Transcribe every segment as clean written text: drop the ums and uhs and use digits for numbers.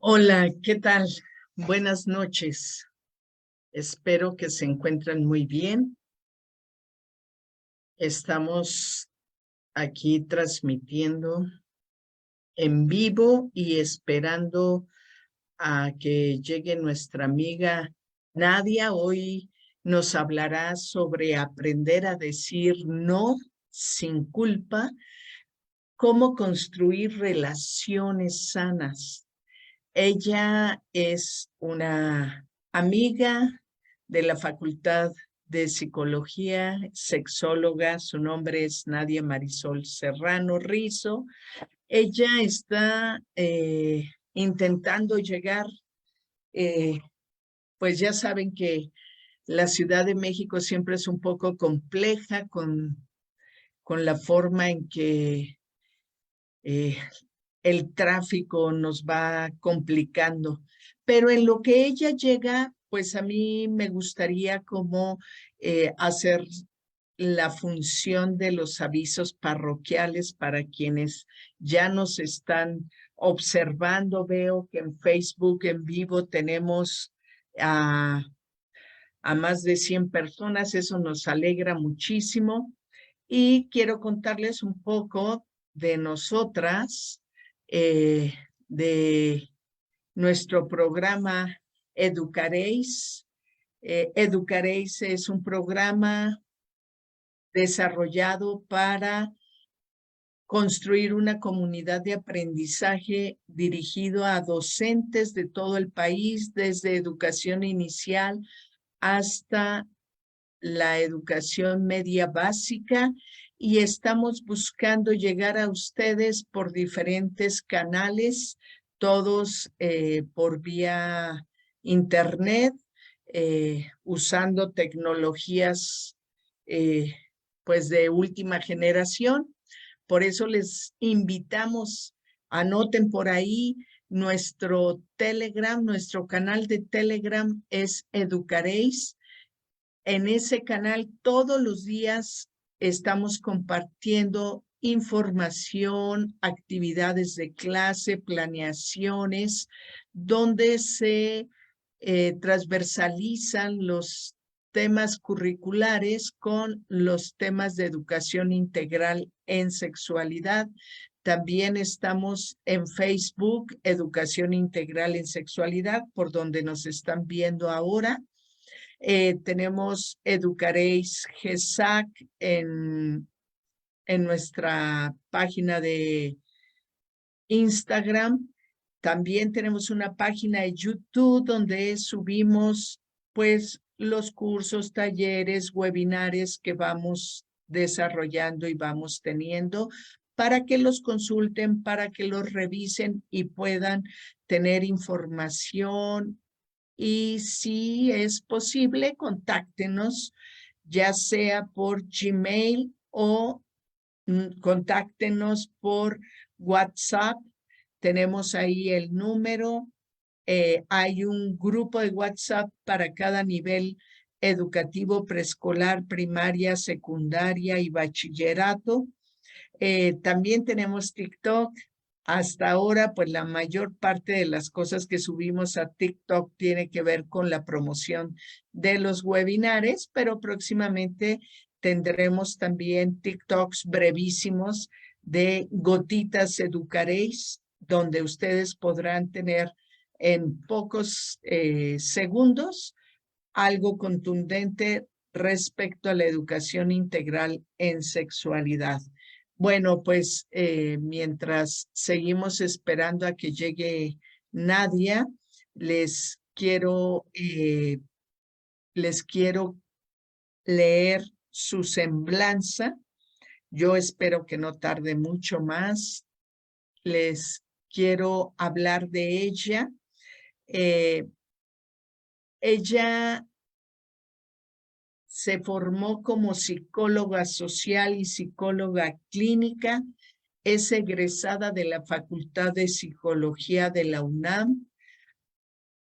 Hola, ¿qué tal? Buenas noches. Espero que se encuentren muy bien. Estamos aquí transmitiendo en vivo y esperando a que llegue nuestra amiga Nadia. Hoy nos hablará sobre aprender a decir no sin culpa, cómo construir relaciones sanas. Ella es una amiga de la Facultad de Psicología, sexóloga. Su nombre es Nadia Marisol Serrano Rizo. Ella está intentando llegar, eh, pues ya saben que la Ciudad de México siempre es un poco compleja con la forma en que eh, el tráfico nos va complicando. Pero en lo que ella llega, pues a mí me gustaría como hacer la función de los avisos parroquiales para quienes ya nos están observando. Veo que en Facebook en vivo tenemos a, a más de 100 personas. Eso nos alegra muchísimo. Y quiero contarles un poco de nosotras, de nuestro programa Educaréis. Educaréis es un programa desarrollado para construir una comunidad de aprendizaje dirigido a docentes de todo el país, desde educación inicial hasta la educación media básica, y estamos buscando llegar a ustedes por diferentes canales, todos por vía internet, usando tecnologías eh, pues de última generación. Por eso les invitamos, anoten por ahí nuestro Telegram. Nuestro canal de Telegram es Educaréis. En ese canal todos los días estamos compartiendo información, actividades de clase, planeaciones, donde se transversalizan los temas curriculares con los temas de educación integral en sexualidad. También estamos en Facebook, Educación Integral en Sexualidad, por donde nos están viendo ahora. Tenemos Educaréis GESAC en nuestra página de Instagram. También tenemos una página de YouTube donde subimos pues los cursos, talleres, webinares que vamos desarrollando y vamos teniendo para que los consulten, para que los revisen y puedan tener información. Y si es posible, contáctenos, ya sea por Gmail o contáctenos por WhatsApp. Tenemos ahí el número. Hay un grupo de WhatsApp para cada nivel educativo: preescolar, primaria, secundaria y bachillerato. También tenemos TikTok. Hasta ahora, pues la mayor parte de las cosas que subimos a TikTok tiene que ver con la promoción de los webinares, pero próximamente tendremos también TikToks brevísimos de Gotitas Educaréis, donde ustedes podrán tener en pocos segundos algo contundente respecto a la educación integral en sexualidad. Bueno, pues mientras seguimos esperando a que llegue Nadia, les quiero, eh, les quiero leer su semblanza. Yo espero que no tarde mucho más. Les quiero hablar de ella. Eh, ella se formó como psicóloga social y psicóloga clínica. Es egresada de la Facultad de Psicología de la UNAM,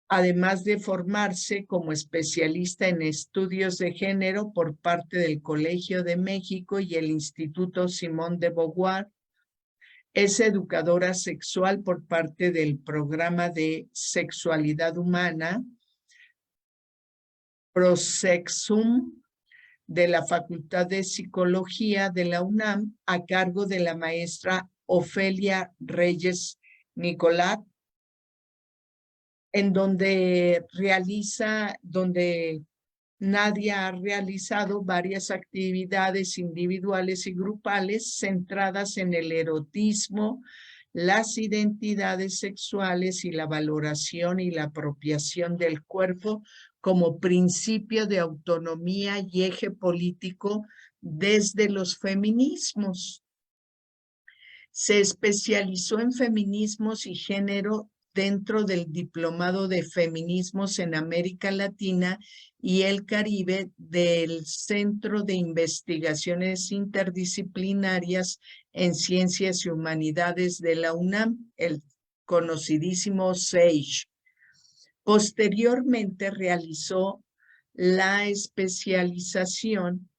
además de formarse como especialista en estudios de género por parte del Colegio de México y el Instituto Simón de Beauvoir. Es educadora sexual por parte del programa de sexualidad humana, Prosexum, de la Facultad de Psicología de la UNAM, a cargo de la maestra Ofelia Reyes Nicolat, en donde Nadia ha realizado varias actividades individuales y grupales centradas en el erotismo, las identidades sexuales y la valoración y la apropiación del cuerpo como principio de autonomía y eje político desde los feminismos. Se especializó en feminismos y género dentro del Diplomado de Feminismos en América Latina y el Caribe del Centro de Investigaciones Interdisciplinarias en Ciencias y Humanidades de la UNAM, el conocidísimo SAGE. Posteriormente realizó la especialización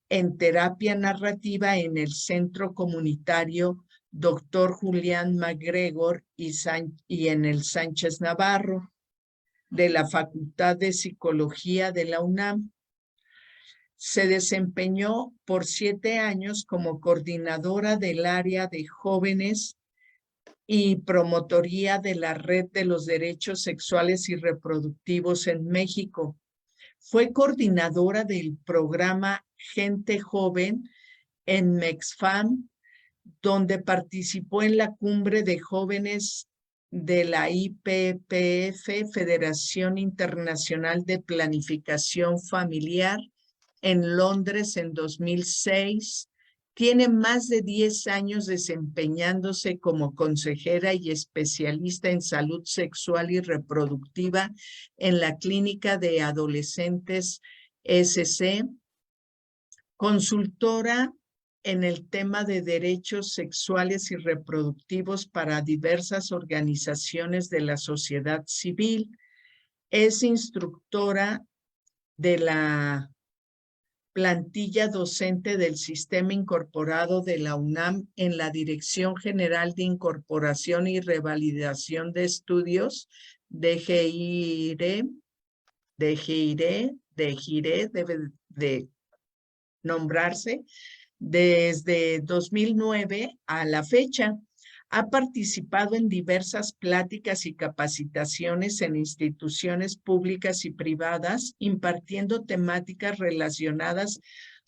en terapia narrativa en el Centro Comunitario Dr. Julián MacGregor y en el Sánchez Navarro de la Facultad de Psicología de la UNAM. Se desempeñó por 7 años como coordinadora del área de jóvenes y promotoría de la Red de los Derechos Sexuales y Reproductivos en México. Fue coordinadora del programa Gente Joven en MEXFAM, donde participó en la cumbre de jóvenes de la IPPF, Federación Internacional de Planificación Familiar, en Londres en 2006. Tiene más de 10 años desempeñándose como consejera y especialista en salud sexual y reproductiva en la Clínica de Adolescentes SC, consultora en el tema de derechos sexuales y reproductivos para diversas organizaciones de la sociedad civil. Es instructora de la plantilla docente del Sistema Incorporado de la UNAM en la Dirección General de Incorporación y Revalidación de Estudios, DGIRE, debe de nombrarse, desde 2009 a la fecha. Ha participado en diversas pláticas y capacitaciones en instituciones públicas y privadas, impartiendo temáticas relacionadas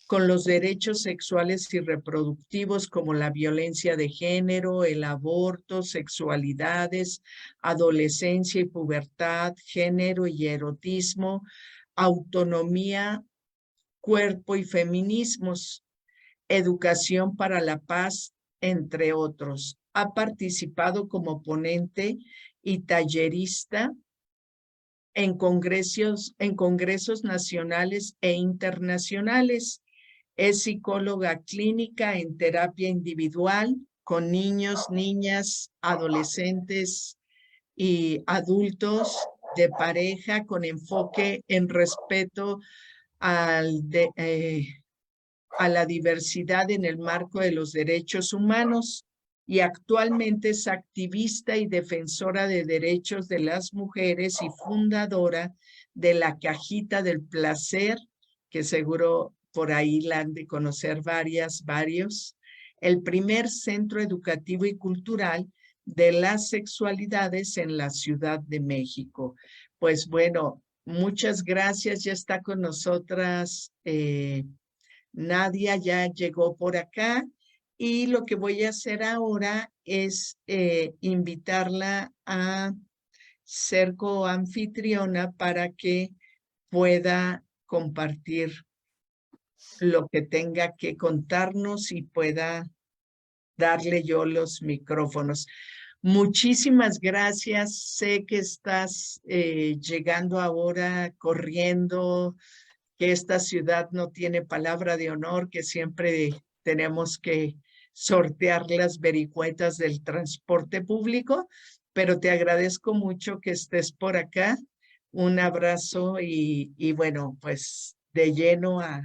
con los derechos sexuales y reproductivos como la violencia de género, el aborto, sexualidades, adolescencia y pubertad, género y erotismo, autonomía, cuerpo y feminismos, educación para la paz, entre otros. Ha participado como ponente y tallerista en congresos nacionales e internacionales. Es psicóloga clínica en terapia individual con niños, niñas, adolescentes y adultos de pareja con enfoque en respeto a la diversidad en el marco de los derechos humanos, y actualmente es activista y defensora de derechos de las mujeres y fundadora de la Cajita del Placer, que seguro por ahí la han de conocer varios, el primer centro educativo y cultural de las sexualidades en la Ciudad de México. Pues bueno, muchas gracias. Ya está con nosotras Nadia, ya llegó por acá, y lo que voy a hacer ahora es invitarla a ser coanfitriona para que pueda compartir lo que tenga que contarnos y pueda darle yo los micrófonos. Muchísimas gracias. Sé que estás llegando ahora corriendo, que esta ciudad no tiene palabra de honor, que siempre tenemos que sortear las vericuetas del transporte público, pero te agradezco mucho que estés por acá. Un abrazo y bueno, pues de lleno a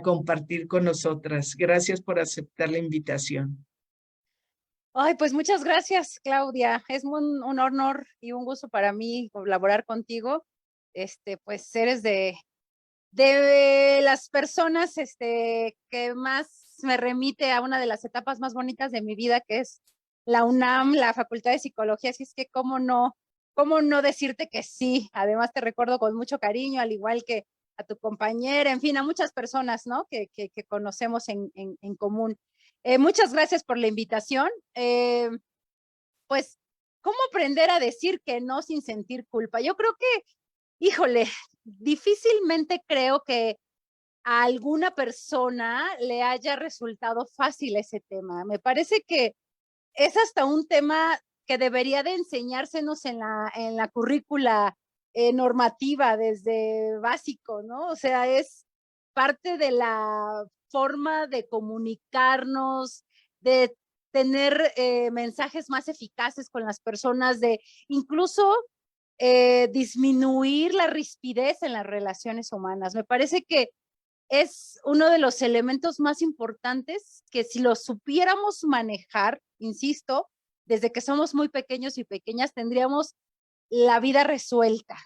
compartir con nosotras. Gracias por aceptar la invitación. Ay, pues muchas gracias, Claudia. Es un honor y un gusto para mí colaborar contigo. Pues eres de las personas, que más me remite a una de las etapas más bonitas de mi vida, que es la UNAM, la Facultad de Psicología. Así es que cómo no decirte que sí. Además te recuerdo con mucho cariño, al igual que a tu compañera, en fin, a muchas personas, ¿no? Que conocemos en común. Muchas gracias por la invitación. Pues, ¿cómo aprender a decir que no sin sentir culpa? Yo creo que, híjole, difícilmente creo que a alguna persona le haya resultado fácil ese tema. Me parece que es hasta un tema que debería de enseñársenos en la currícula normativa desde básico, ¿no? O sea, es parte de la forma de comunicarnos, de tener mensajes más eficaces con las personas, de incluso disminuir la rispidez en las relaciones humanas. Me parece que es uno de los elementos más importantes que si lo supiéramos manejar, insisto, desde que somos muy pequeños y pequeñas, tendríamos la vida resuelta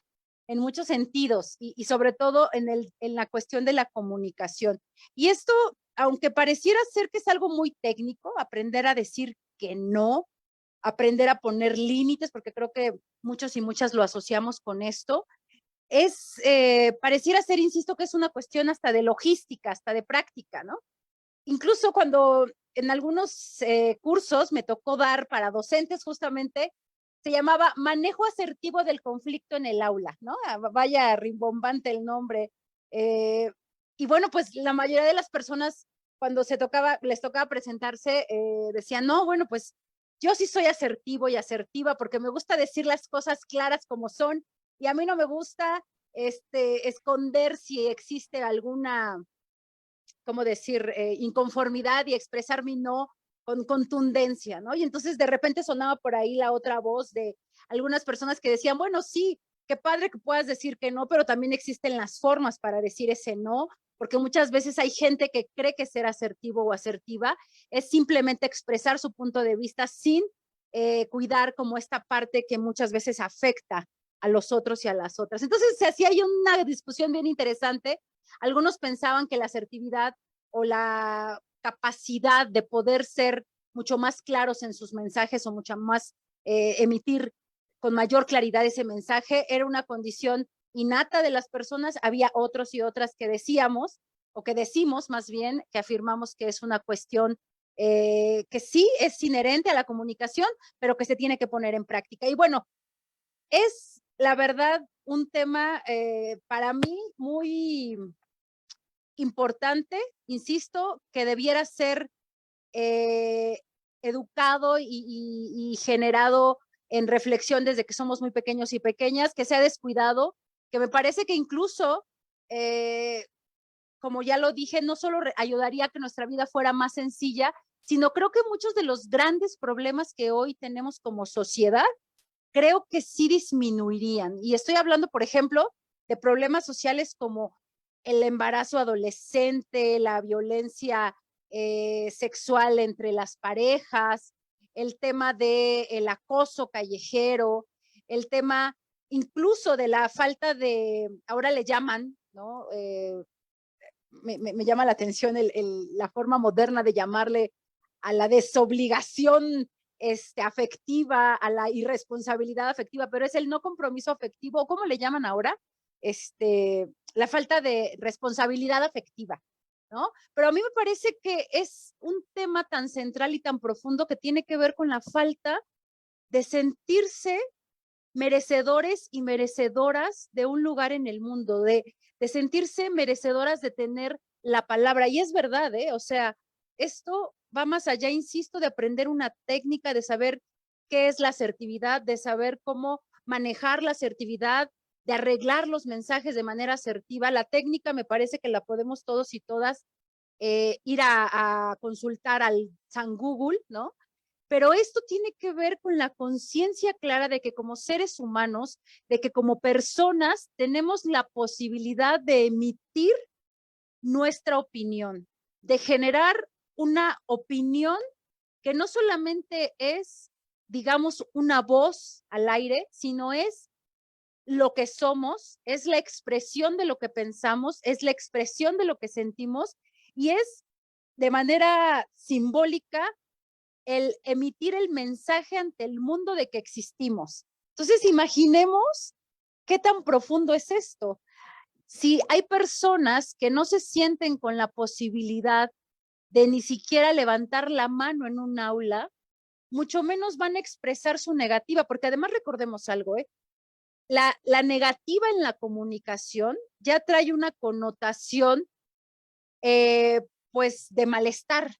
en muchos sentidos y sobre todo en la cuestión de la comunicación. Y esto, aunque pareciera ser que es algo muy técnico, aprender a decir que no, aprender a poner límites, porque creo que muchos y muchas lo asociamos con esto, pareciera ser, insisto, que es una cuestión hasta de logística, hasta de práctica, ¿no? Incluso cuando en algunos cursos me tocó dar para docentes justamente, se llamaba manejo asertivo del conflicto en el aula, ¿no? Vaya rimbombante el nombre. Eh, y bueno, pues la mayoría de las personas cuando les tocaba presentarse, decían, no, bueno, pues yo sí soy asertivo y asertiva porque me gusta decir las cosas claras como son y a mí no me gusta esconder si existe alguna, ¿cómo decir?, inconformidad y expresar mi no con contundencia, ¿no? Y entonces de repente sonaba por ahí la otra voz de algunas personas que decían, bueno, sí, qué padre que puedas decir que no, pero también existen las formas para decir ese no, porque muchas veces hay gente que cree que ser asertivo o asertiva es simplemente expresar su punto de vista sin cuidar como esta parte que muchas veces afecta a los otros y a las otras. Entonces, así hay una discusión bien interesante. Algunos pensaban que la asertividad o la capacidad de poder ser mucho más claros en sus mensajes o mucho más emitir con mayor claridad ese mensaje era una condición innata de las personas. Había otros y otras que decíamos, o que decimos más bien, que afirmamos que es una cuestión que sí es inherente a la comunicación, pero que se tiene que poner en práctica. Y bueno, es la verdad un tema para mí muy importante, insisto, que debiera ser eh, educado y generado en reflexión desde que somos muy pequeños y pequeñas, que se ha descuidado, que me parece que incluso, como ya lo dije, no solo ayudaría a que nuestra vida fuera más sencilla, sino creo que muchos de los grandes problemas que hoy tenemos como sociedad, creo que sí disminuirían. Y estoy hablando, por ejemplo, de problemas sociales como el embarazo adolescente, la violencia sexual entre las parejas, el tema del acoso callejero, el tema incluso de la falta de, ahora le llaman, ¿no? Me llama la atención la forma moderna de llamarle a la desobligación afectiva, a la irresponsabilidad afectiva, pero es el no compromiso afectivo, ¿cómo le llaman ahora? La falta de responsabilidad afectiva, ¿no? Pero a mí me parece que es un tema tan central y tan profundo que tiene que ver con la falta de sentirse merecedores y merecedoras de un lugar en el mundo, de sentirse merecedoras de tener la palabra. Y es verdad, ¿eh? O sea, esto va más allá, insisto, de aprender una técnica, de saber qué es la asertividad, de saber cómo manejar la asertividad, de arreglar los mensajes de manera asertiva. La técnica me parece que la podemos todos y todas ir a consultar al San Google, ¿no? Pero esto tiene que ver con la conciencia clara de que como seres humanos, de que como personas tenemos la posibilidad de emitir nuestra opinión, de generar una opinión que no solamente es, digamos, una voz al aire, sino es lo que somos, es la expresión de lo que pensamos, es la expresión de lo que sentimos y es de manera simbólica el emitir el mensaje ante el mundo de que existimos. Entonces, imaginemos qué tan profundo es esto. Si hay personas que no se sienten con la posibilidad de ni siquiera levantar la mano en un aula, mucho menos van a expresar su negativa, porque además recordemos algo, la negativa en la comunicación ya trae una connotación, pues, de malestar.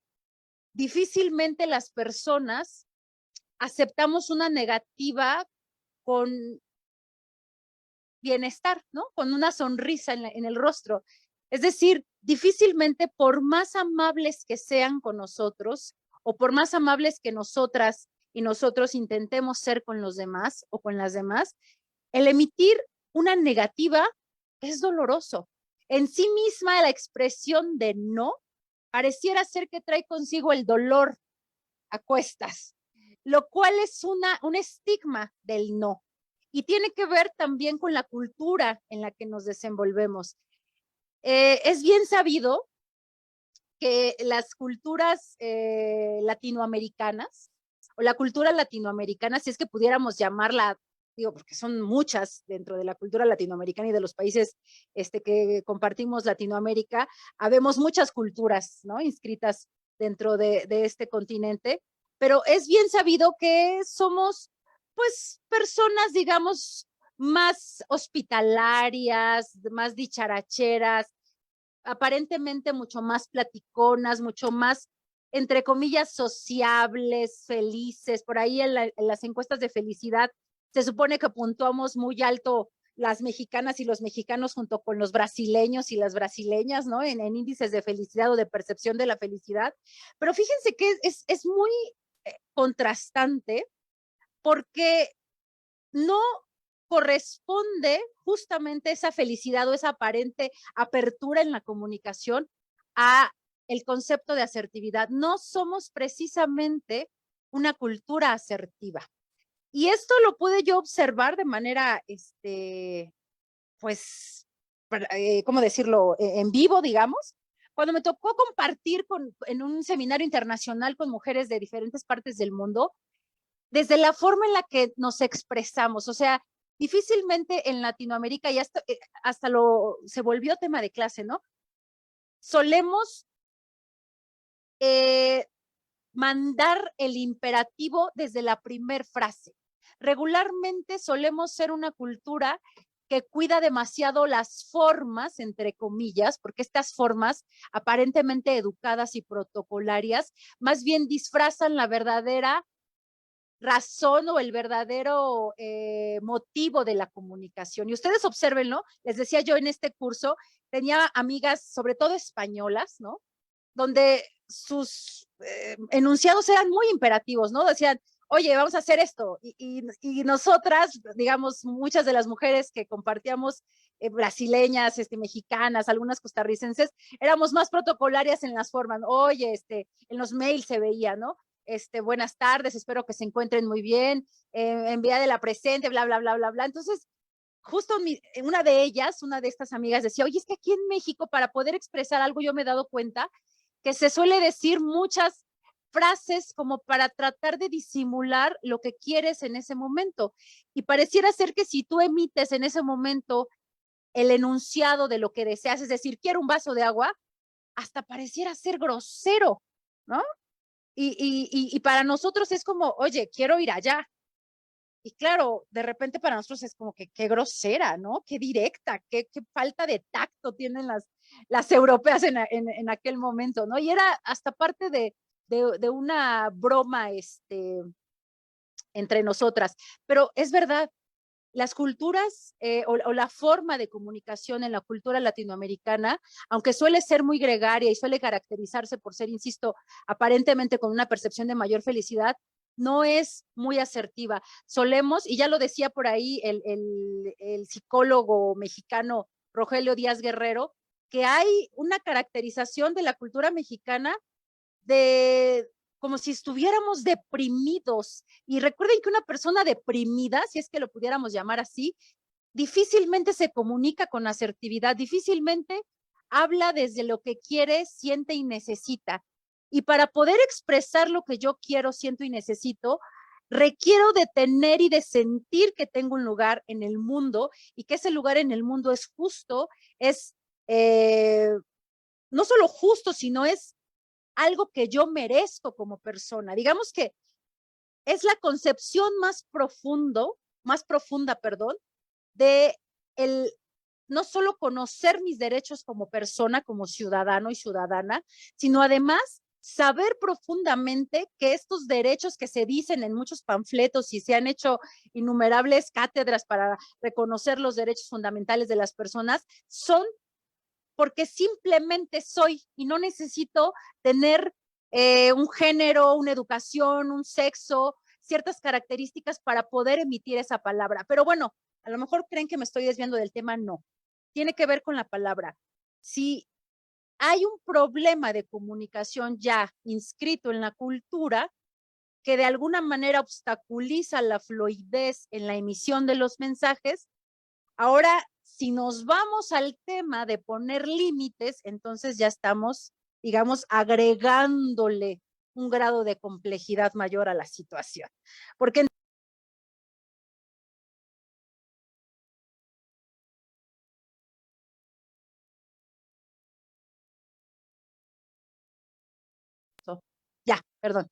Difícilmente las personas aceptamos una negativa con bienestar, ¿no? Con una sonrisa en el rostro. Es decir, difícilmente por más amables que sean con nosotros o por más amables que nosotras y nosotros intentemos ser con los demás o con las demás, el emitir una negativa es doloroso. En sí misma la expresión de no pareciera ser que trae consigo el dolor a cuestas, lo cual es un estigma del no. Y tiene que ver también con la cultura en la que nos desenvolvemos. Es bien sabido que las culturas latinoamericanas, o la cultura latinoamericana, si es que pudiéramos llamarla, digo, porque son muchas dentro de la cultura latinoamericana y de los países que compartimos Latinoamérica, habemos muchas culturas, ¿no? Inscritas dentro de este continente, pero es bien sabido que somos, pues, personas, digamos, más hospitalarias, más dicharacheras, aparentemente mucho más platiconas, mucho más, entre comillas, sociables, felices. Por ahí en las encuestas de felicidad se supone que puntuamos muy alto las mexicanas y los mexicanos junto con los brasileños y las brasileñas, ¿no? En índices de felicidad o de percepción de la felicidad. Pero fíjense que es muy contrastante porque no corresponde justamente esa felicidad o esa aparente apertura en la comunicación a el concepto de asertividad. No somos precisamente una cultura asertiva. Y esto lo pude yo observar de manera, pues, ¿cómo decirlo? En vivo, digamos, cuando me tocó compartir en un seminario internacional con mujeres de diferentes partes del mundo, desde la forma en la que nos expresamos, o sea, difícilmente en Latinoamérica, y hasta se volvió tema de clase, ¿no? Solemos mandar el imperativo desde la primer frase. Regularmente solemos ser una cultura que cuida demasiado las formas, entre comillas, porque estas formas aparentemente educadas y protocolarias, más bien disfrazan la verdadera razón o el verdadero motivo de la comunicación. Y ustedes observenlo, les decía yo en este curso, tenía amigas, sobre todo españolas, ¿no? Donde sus enunciados eran muy imperativos, ¿no? Decían, oye, vamos a hacer esto. Y nosotras, digamos, muchas de las mujeres que compartíamos, brasileñas, mexicanas, algunas costarricenses, éramos más protocolarias en las formas. Oye, en los mails se veía, ¿no? Buenas tardes, espero que se encuentren muy bien, en vía de la presente, bla, bla, bla, bla, bla. Entonces, justo una de ellas, una de estas amigas decía, oye, es que aquí en México para poder expresar algo yo me he dado cuenta que se suele decir muchas frases como para tratar de disimular lo que quieres en ese momento. Y pareciera ser que si tú emites en ese momento el enunciado de lo que deseas, es decir, quiero un vaso de agua, hasta pareciera ser grosero, ¿no? Y para nosotros es como, oye, quiero ir allá. Y claro, de repente para nosotros es como que qué grosera, ¿no? Qué directa, qué falta de tacto tienen las europeas en aquel momento, ¿no? Y era hasta parte de una broma entre nosotras. Pero es verdad, las culturas o la forma de comunicación en la cultura latinoamericana, aunque suele ser muy gregaria y suele caracterizarse por ser, insisto, aparentemente con una percepción de mayor felicidad, no es muy asertiva. Solemos, y ya lo decía por ahí el psicólogo mexicano Rogelio Díaz Guerrero, que hay una caracterización de la cultura mexicana de como si estuviéramos deprimidos. Y recuerden que una persona deprimida, si es que lo pudiéramos llamar así, difícilmente se comunica con asertividad, difícilmente habla desde lo que quiere, siente y necesita. Y para poder expresar lo que yo quiero, siento y necesito, requiero de tener y de sentir que tengo un lugar en el mundo y que ese lugar en el mundo es justo, es no solo justo, sino es algo que yo merezco como persona. Digamos que es la concepción más profunda, perdón, de el no solo conocer mis derechos como persona, como ciudadano y ciudadana, sino además saber profundamente que estos derechos que se dicen en muchos panfletos y se han hecho innumerables cátedras para reconocer los derechos fundamentales de las personas, son porque simplemente soy y no necesito tener un género, una educación, un sexo, ciertas características para poder emitir esa palabra. Pero bueno, a lo mejor creen que me estoy desviando del tema, no. Tiene que ver con la palabra. Si hay un problema de comunicación ya inscrito en la cultura que de alguna manera obstaculiza la fluidez en la emisión de los mensajes, ahora, si nos vamos al tema de poner límites, entonces ya estamos, digamos, agregándole un grado de complejidad mayor a la situación. Porque ya, perdón.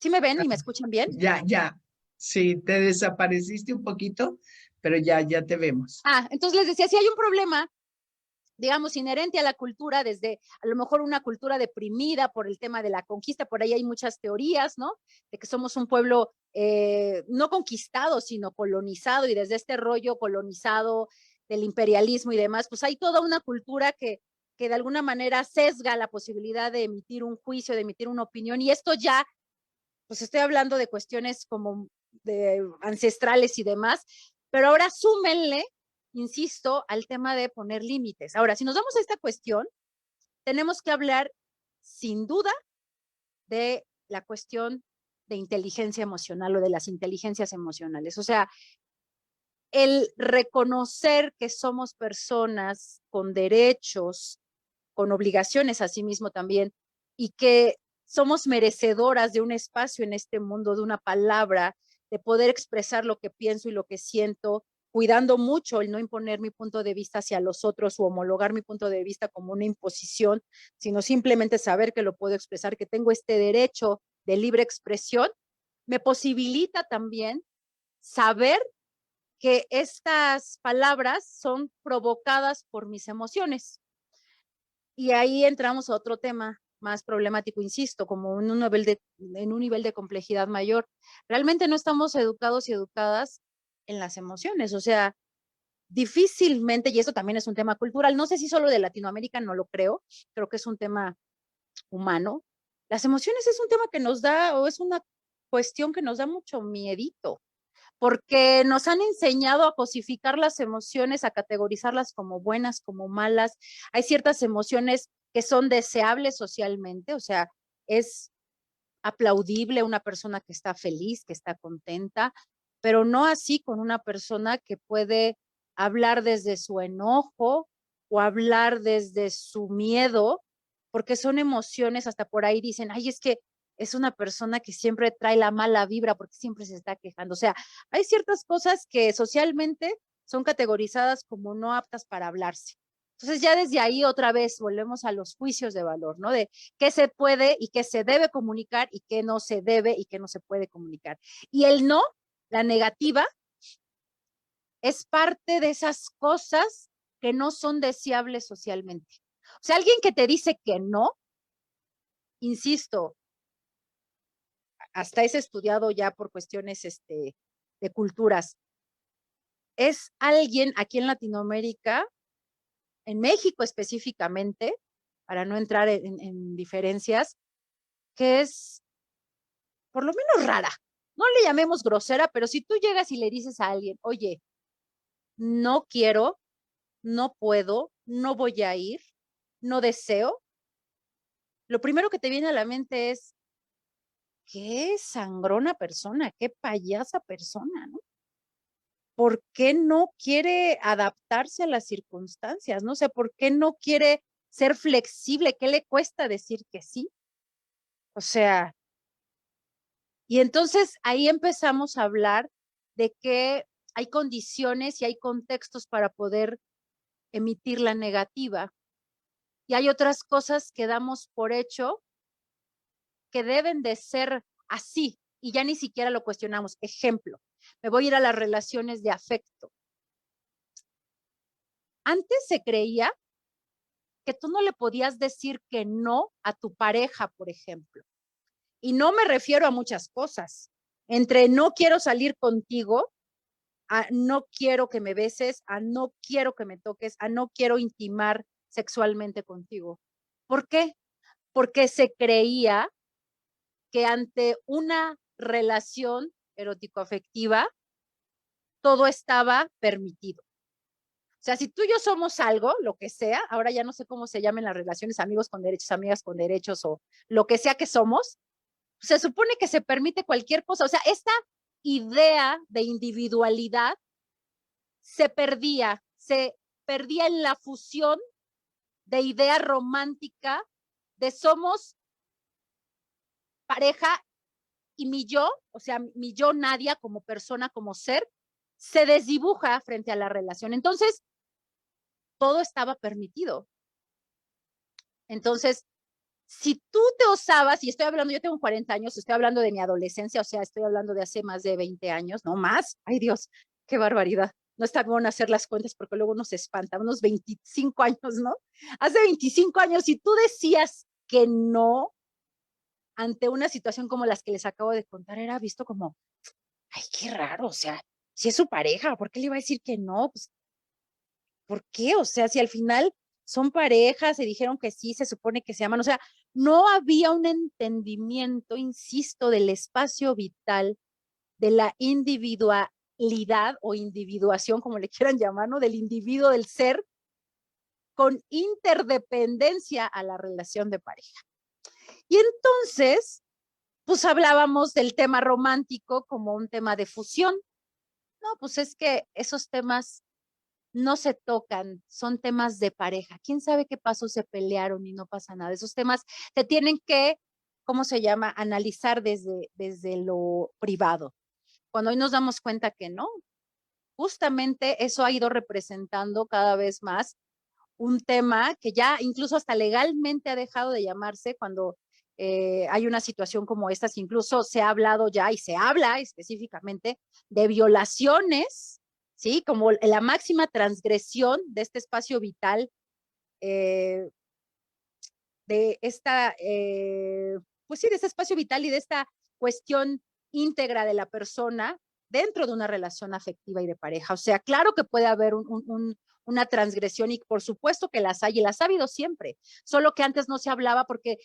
¿Sí me ven y me escuchan bien? Ya. Sí, te desapareciste un poquito, pero ya te vemos. Entonces les decía, si hay un problema, digamos, inherente a la cultura, desde a lo mejor una cultura deprimida por el tema de la conquista, por ahí hay muchas teorías, ¿no? De que somos un pueblo no conquistado, sino colonizado, y desde este rollo colonizado del imperialismo y demás, pues hay toda una cultura que de alguna manera sesga la posibilidad de emitir un juicio, de emitir una opinión, y esto ya, pues estoy hablando de cuestiones como de ancestrales y demás, pero ahora súmenle, insisto, al tema de poner límites. Ahora, si nos vamos a esta cuestión, tenemos que hablar sin duda de la cuestión de inteligencia emocional o de las inteligencias emocionales. O sea, el reconocer que somos personas con derechos, con obligaciones asimismo también, y que somos merecedoras de un espacio en este mundo, de una palabra, de poder expresar lo que pienso y lo que siento, cuidando mucho el no imponer mi punto de vista hacia los otros o homologar mi punto de vista como una imposición, sino simplemente saber que lo puedo expresar, que tengo este derecho de libre expresión, me posibilita también saber que estas palabras son provocadas por mis emociones. Y ahí entramos a otro tema más problemático, insisto, como en un nivel de complejidad mayor. Realmente no estamos educados y educadas en las emociones, o sea, difícilmente, y eso también es un tema cultural, no sé si solo de Latinoamérica, no lo creo, creo que es un tema humano. Las emociones es un tema que nos da, o es una cuestión que nos da mucho miedito, porque nos han enseñado a cosificar las emociones, a categorizarlas como buenas, como malas. Hay ciertas emociones que son deseables socialmente, o sea, es aplaudible una persona que está feliz, que está contenta, pero no así con una persona que puede hablar desde su enojo o hablar desde su miedo, porque son emociones, hasta por ahí dicen, ay, es que es una persona que siempre trae la mala vibra porque siempre se está quejando. O sea, hay ciertas cosas que socialmente son categorizadas como no aptas para hablarse. Entonces ya desde ahí otra vez volvemos a los juicios de valor, ¿no? De qué se puede y qué se debe comunicar y qué no se debe y qué no se puede comunicar. Y el no, la negativa, es parte de esas cosas que no son deseables socialmente. O sea, alguien que te dice que no, insisto, hasta es estudiado ya por cuestiones de culturas, es alguien aquí en Latinoamérica, en México específicamente, para no entrar en diferencias, que es por lo menos rara. No le llamemos grosera, pero si tú llegas y le dices a alguien, oye, no quiero, no puedo, no voy a ir, no deseo, lo primero que te viene a la mente es, qué sangrona persona, qué payasa persona, ¿no? ¿Por qué no quiere adaptarse a las circunstancias? No sé, ¿por qué no quiere ser flexible? ¿Qué le cuesta decir que sí? O sea, y entonces ahí empezamos a hablar de que hay condiciones y hay contextos para poder emitir la negativa. Y hay otras cosas que damos por hecho que deben de ser así y ya ni siquiera lo cuestionamos. Ejemplo, me voy a ir a las relaciones de afecto. Antes se creía que tú no le podías decir que no a tu pareja, por ejemplo. Y no me refiero a muchas cosas. Entre no quiero salir contigo, a no quiero que me beses, a no quiero que me toques, a no quiero intimar sexualmente contigo. ¿Por qué? Porque se creía que ante una relación erótico-afectiva todo estaba permitido. O sea, si tú y yo somos algo, lo que sea, ahora ya no sé cómo se llaman las relaciones, amigos con derechos, amigas con derechos o lo que sea que somos, se supone que se permite cualquier cosa. O sea, esta idea de individualidad se perdía en la fusión de idea romántica de somos pareja y mi yo, o sea, mi yo Nadia como persona, como ser, se desdibuja frente a la relación. Entonces, todo estaba permitido. Entonces, si tú te osabas, y estoy hablando, yo tengo 40 años, estoy hablando de mi adolescencia, o sea, estoy hablando de hace más de 20 años, no más, ay Dios, qué barbaridad. No está bueno hacer las cuentas porque luego uno se espanta, unos 25 años, ¿no? Hace 25 años, si tú decías que no ante una situación como las que les acabo de contar, era visto como, ay, qué raro, o sea, si es su pareja, ¿por qué le iba a decir que no? Pues, ¿por qué? O sea, si al final son parejas, se dijeron que sí, se supone que se aman, o sea, no había un entendimiento, insisto, del espacio vital, de la individualidad o individuación, como le quieran llamar, ¿no? Del individuo, del ser, con interdependencia a la relación de pareja. Y entonces, pues hablábamos del tema romántico como un tema de fusión. No, pues es que esos temas no se tocan, son temas de pareja. ¿Quién sabe qué pasó? Se pelearon y no pasa nada. Esos temas se tienen que, ¿cómo se llama? Analizar desde lo privado. Cuando hoy nos damos cuenta que no, justamente eso ha ido representando cada vez más un tema que ya incluso hasta legalmente ha dejado de llamarse cuando hay una situación como estas, incluso se ha hablado ya y se habla específicamente de violaciones, ¿sí? Como la máxima transgresión de este espacio vital, eh, de esta, pues sí, de este espacio vital y de esta cuestión íntegra de la persona dentro de una relación afectiva y de pareja. O sea, claro que puede haber una transgresión y por supuesto que las hay y las ha habido siempre, solo que antes no se hablaba porque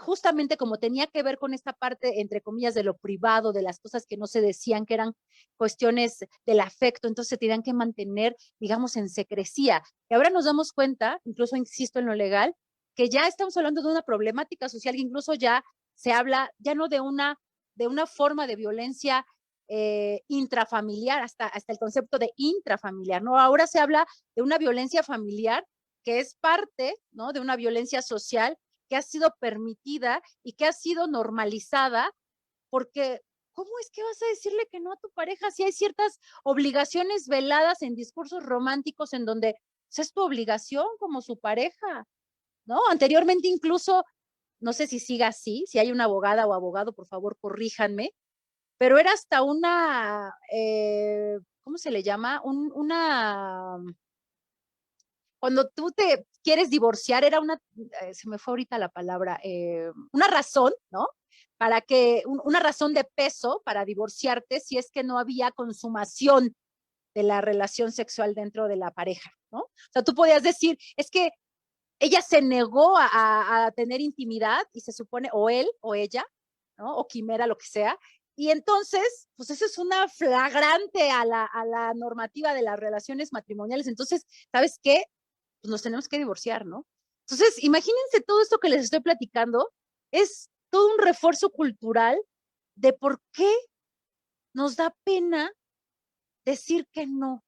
justamente como tenía que ver con esta parte, entre comillas, de lo privado, de las cosas que no se decían, que eran cuestiones del afecto, entonces se tenían que mantener, digamos, en secrecía. Y ahora nos damos cuenta, incluso insisto en lo legal, que ya estamos hablando de una problemática social, que incluso ya se habla, ya no de una forma de violencia intrafamiliar, hasta el concepto de intrafamiliar, ¿no? Ahora se habla de una violencia familiar que es parte, ¿no? De una violencia social que ha sido permitida y que ha sido normalizada, porque ¿cómo es que vas a decirle que no a tu pareja si hay ciertas obligaciones veladas en discursos románticos en donde pues, es tu obligación como su pareja, ¿no? Anteriormente incluso, no sé si siga así, si hay una abogada o abogado, por favor, corríjanme, pero era hasta una, ¿cómo se le llama? Cuando tú te quieres divorciar, era se me fue ahorita la palabra, una razón, ¿no? Para que, una razón de peso para divorciarte si es que no había consumación de la relación sexual dentro de la pareja, ¿no? O sea, tú podías decir, es que ella se negó a tener intimidad y se supone, o él o ella, ¿no? O quimera, lo que sea. Y entonces, pues eso es una flagrante a la normativa de las relaciones matrimoniales. Entonces, ¿sabes qué? Pues nos tenemos que divorciar, ¿no? Entonces, imagínense todo esto que les estoy platicando, es todo un refuerzo cultural de por qué nos da pena decir que no.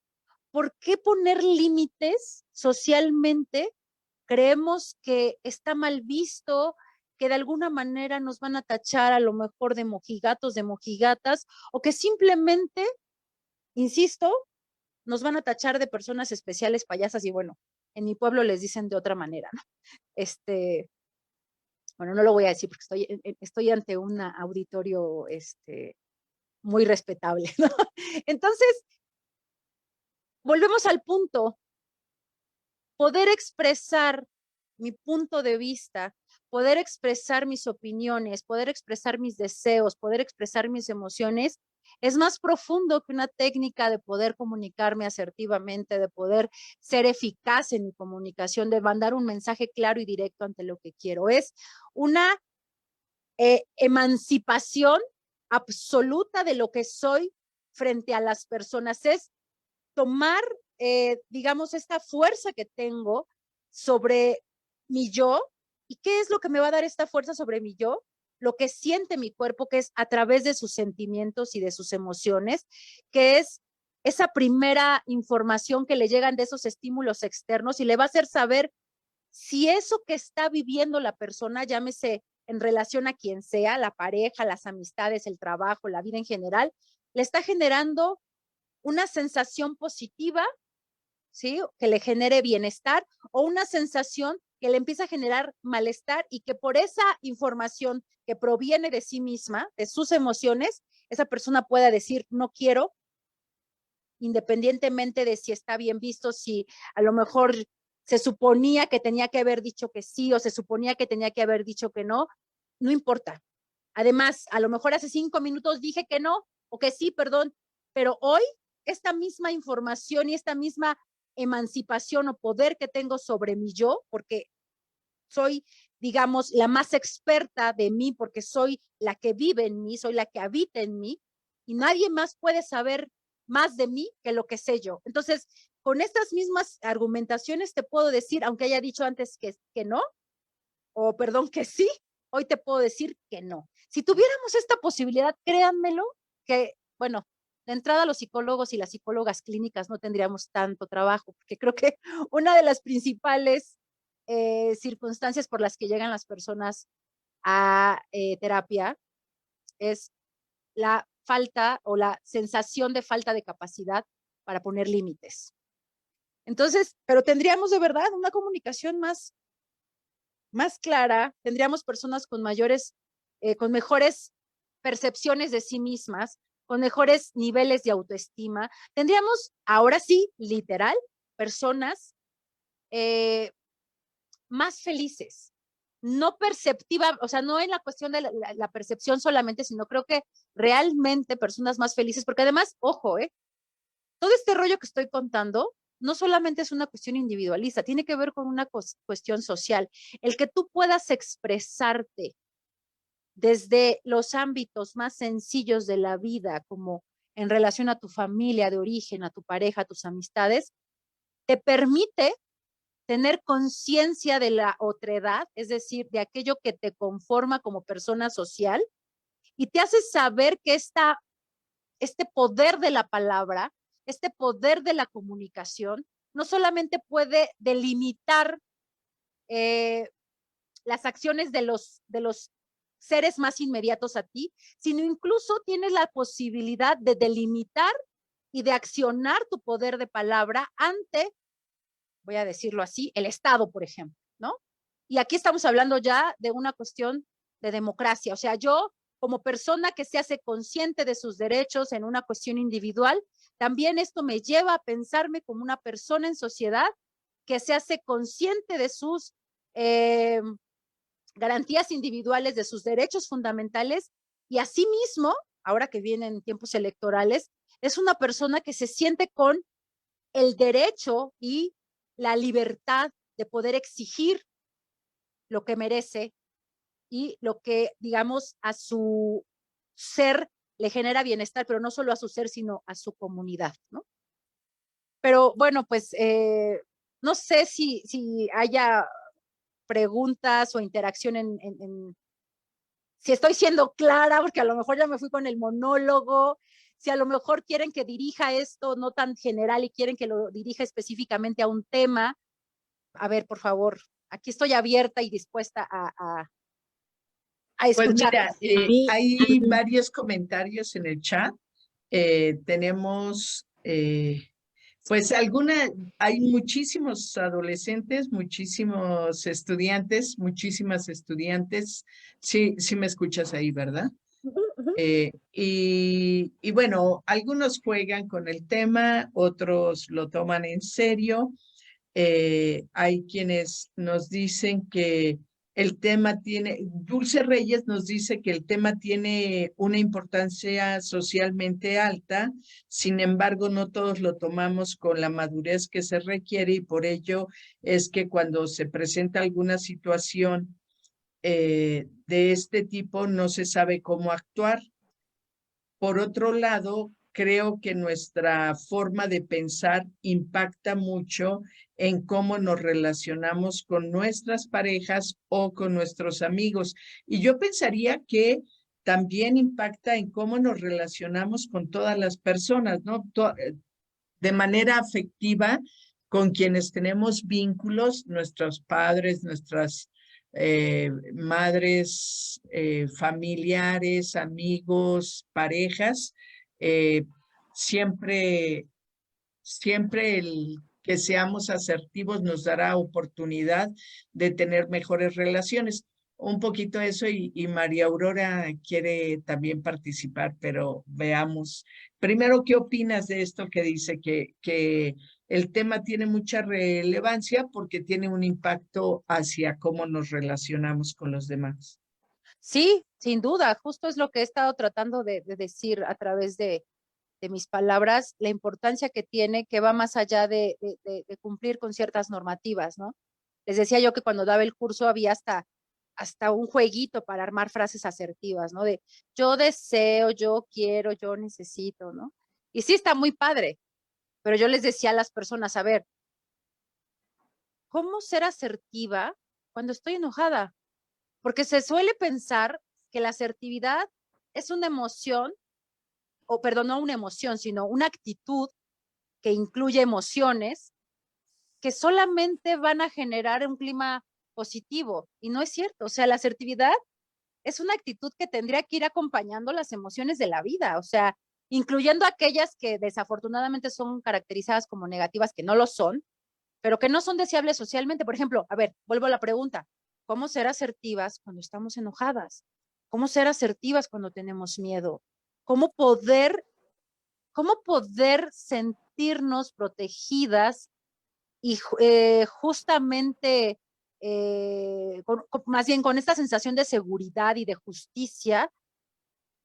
¿Por qué poner límites socialmente? Creemos que está mal visto, que de alguna manera nos van a tachar a lo mejor de mojigatos, de mojigatas, o que simplemente, insisto, nos van a tachar de personas especiales, payasas, y bueno, en mi pueblo les dicen de otra manera, ¿no? Bueno, no lo voy a decir porque estoy ante un auditorio muy respetable, ¿no? Entonces, volvemos al punto, poder expresar mi punto de vista, poder expresar mis opiniones, poder expresar mis deseos, poder expresar mis emociones, es más profundo que una técnica de poder comunicarme asertivamente, de poder ser eficaz en mi comunicación, de mandar un mensaje claro y directo ante lo que quiero. Es una emancipación absoluta de lo que soy frente a las personas. Es tomar, digamos, esta fuerza que tengo sobre mi yo. ¿Y qué es lo que me va a dar esta fuerza sobre mi yo? Lo que siente mi cuerpo, que es a través de sus sentimientos y de sus emociones, que es esa primera información que le llegan de esos estímulos externos y le va a hacer saber si eso que está viviendo la persona, llámese en relación a quien sea, la pareja, las amistades, el trabajo, la vida en general, le está generando una sensación positiva, ¿sí? Que le genere bienestar, o una sensación que le empieza a generar malestar, y que por esa información que proviene de sí misma, de sus emociones, esa persona pueda decir no quiero, independientemente de si está bien visto, si a lo mejor se suponía que tenía que haber dicho que sí, o se suponía que tenía que haber dicho que no, no importa. Además, a lo mejor hace 5 minutos dije que no, o que sí, perdón, pero hoy esta misma información y esta misma emancipación o poder que tengo sobre mi yo, porque soy, digamos, la más experta de mí, porque soy la que vive en mí, soy la que habita en mí, y nadie más puede saber más de mí que lo que sé yo. Entonces, con estas mismas argumentaciones te puedo decir, aunque haya dicho antes que no, o perdón, que sí, hoy te puedo decir que no. Si tuviéramos esta posibilidad, créanmelo, que, bueno, de entrada los psicólogos y las psicólogas clínicas no tendríamos tanto trabajo, porque creo que una de las principales circunstancias por las que llegan las personas a terapia es la falta o la sensación de falta de capacidad para poner límites. Entonces, pero tendríamos de verdad una comunicación más clara, tendríamos personas con con mejores percepciones de sí mismas, con mejores niveles de autoestima. Tendríamos, ahora sí, literal, personas más felices, no perceptiva, o sea, no en la cuestión de la percepción solamente, sino creo que realmente personas más felices, porque además, ojo, todo este rollo que estoy contando no solamente es una cuestión individualista, tiene que ver con una cuestión social. El que tú puedas expresarte desde los ámbitos más sencillos de la vida, como en relación a tu familia de origen, a tu pareja, a tus amistades, te permite tener conciencia de la otredad, es decir, de aquello que te conforma como persona social, y te hace saber que este poder de la palabra, este poder de la comunicación, no solamente puede delimitar las acciones de los seres más inmediatos a ti, sino incluso tienes la posibilidad de delimitar y de accionar tu poder de palabra ante, voy a decirlo así, el Estado, por ejemplo, ¿no? Y aquí estamos hablando ya de una cuestión de democracia. O sea, yo como persona que se hace consciente de sus derechos en una cuestión individual, también esto me lleva a pensarme como una persona en sociedad que se hace consciente de sus garantías individuales, de sus derechos fundamentales, y asimismo, ahora que vienen tiempos electorales, es una persona que se siente con el derecho y la libertad de poder exigir lo que merece y lo que, digamos, a su ser le genera bienestar, pero no solo a su ser, sino a su comunidad, ¿no? Pero bueno, pues no sé si haya preguntas o interacción si estoy siendo clara, porque a lo mejor ya me fui con el monólogo, si a lo mejor quieren que dirija esto no tan general y quieren que lo dirija específicamente a un tema. A ver, por favor, aquí estoy abierta y dispuesta a Pues mira, escucharles. hay varios comentarios en el chat. Tenemos, pues hay muchísimos adolescentes, muchísimos estudiantes, muchísimas estudiantes. Sí, sí me escuchas ahí, ¿verdad? Ujú, ujú. Y bueno, algunos juegan con el tema, otros lo toman en serio. Hay quienes nos dicen que el tema Dulce Reyes nos dice que el tema tiene una importancia socialmente alta, sin embargo, no todos lo tomamos con la madurez que se requiere y por ello es que cuando se presenta alguna situación de este tipo no se sabe cómo actuar. Por otro lado, creo que nuestra forma de pensar impacta mucho en cómo nos relacionamos con nuestras parejas o con nuestros amigos. Y yo pensaría que también impacta en cómo nos relacionamos con todas las personas, ¿no? De manera afectiva con quienes tenemos vínculos, nuestros padres, nuestras madres, familiares, amigos, parejas. eh, siempre, siempre el que seamos asertivos nos dará oportunidad de tener mejores relaciones. Un poquito eso y María Aurora quiere también participar, pero veamos. Primero, ¿qué opinas de esto que dice que el tema tiene mucha relevancia porque tiene un impacto hacia cómo nos relacionamos con los demás? Sí, sin duda, justo es lo que he estado tratando de decir a través de mis palabras, la importancia que tiene, que va más allá de cumplir con ciertas normativas, ¿no? Les decía yo que cuando daba el curso había hasta un jueguito para armar frases asertivas, ¿no? De yo deseo, yo quiero, yo necesito, ¿no? Y sí está muy padre, pero yo les decía a las personas, a ver, ¿cómo ser asertiva cuando estoy enojada? Porque se suele pensar que la asertividad es una emoción, o perdón, no una emoción, sino una actitud que incluye emociones que solamente van a generar un clima positivo. Y no es cierto. O sea, la asertividad es una actitud que tendría que ir acompañando las emociones de la vida. O sea, incluyendo aquellas que desafortunadamente son caracterizadas como negativas, que no lo son, pero que no son deseables socialmente. Por ejemplo, a ver, vuelvo a la pregunta. ¿Cómo ser asertivas cuando estamos enojadas? ¿Cómo ser asertivas cuando tenemos miedo? ¿Cómo poder, cómo poder sentirnos protegidas y justamente, más bien con esta sensación de seguridad y de justicia,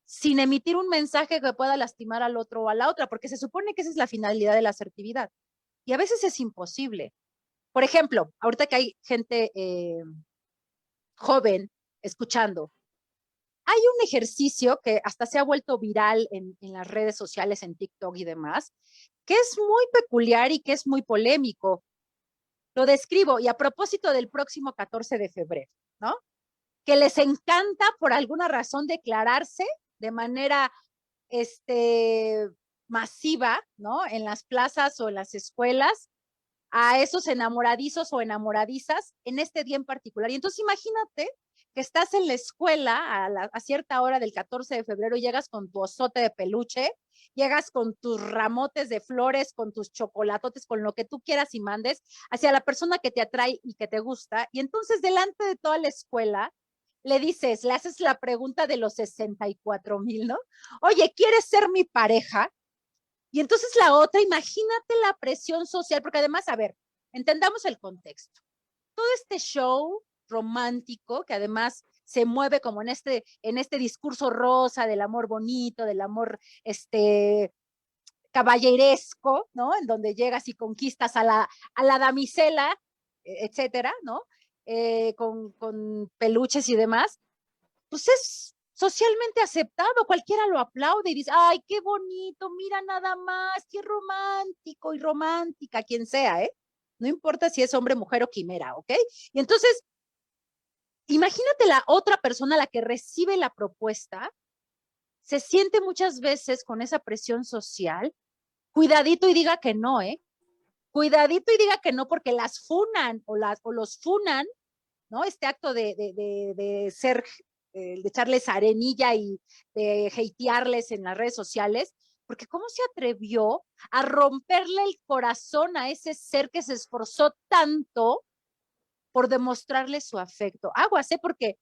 sin emitir un mensaje que pueda lastimar al otro o a la otra, porque se supone que esa es la finalidad de la asertividad. Y a veces es imposible. Por ejemplo, ahorita que hay gente joven escuchando, hay un ejercicio que hasta se ha vuelto viral en las redes sociales, en TikTok y demás, que es muy peculiar y que es muy polémico. Lo describo, y a propósito del próximo 14 de febrero, ¿no? Que les encanta por alguna razón declararse de manera este, masiva, ¿no? En las plazas o en las escuelas, a esos enamoradizos o enamoradizas en este día en particular. Y entonces imagínate que estás en la escuela a cierta hora del 14 de febrero y llegas con tu osote de peluche, llegas con tus ramotes de flores, con tus chocolatotes, con lo que tú quieras y mandes hacia la persona que te atrae y que te gusta. Y entonces delante de toda la escuela le dices, le haces la pregunta de los 64,000, ¿no? Oye, ¿quieres ser mi pareja? Y entonces la otra, imagínate la presión social, porque además, a ver, entendamos el contexto. Todo este show romántico, que además se mueve como en este discurso rosa del amor bonito, del amor caballeresco, ¿no? En donde llegas y conquistas a la damisela, etcétera, ¿no? Con peluches y demás, pues es socialmente aceptado, cualquiera lo aplaude y dice, ay, qué bonito, mira nada más, qué romántico y romántica, quien sea, ¿eh? No importa si es hombre, mujer o quimera, ¿ok? Y entonces, imagínate la otra persona, la que recibe la propuesta, se siente muchas veces con esa presión social. Cuidadito y diga que no, ¿eh? Cuidadito y diga que no, porque las funan o los funan, ¿no? Este acto de ser, de echarles arenilla y de hatearles en las redes sociales, porque ¿cómo se atrevió a romperle el corazón a ese ser que se esforzó tanto por demostrarle su afecto? Aguas, ¿eh? Porque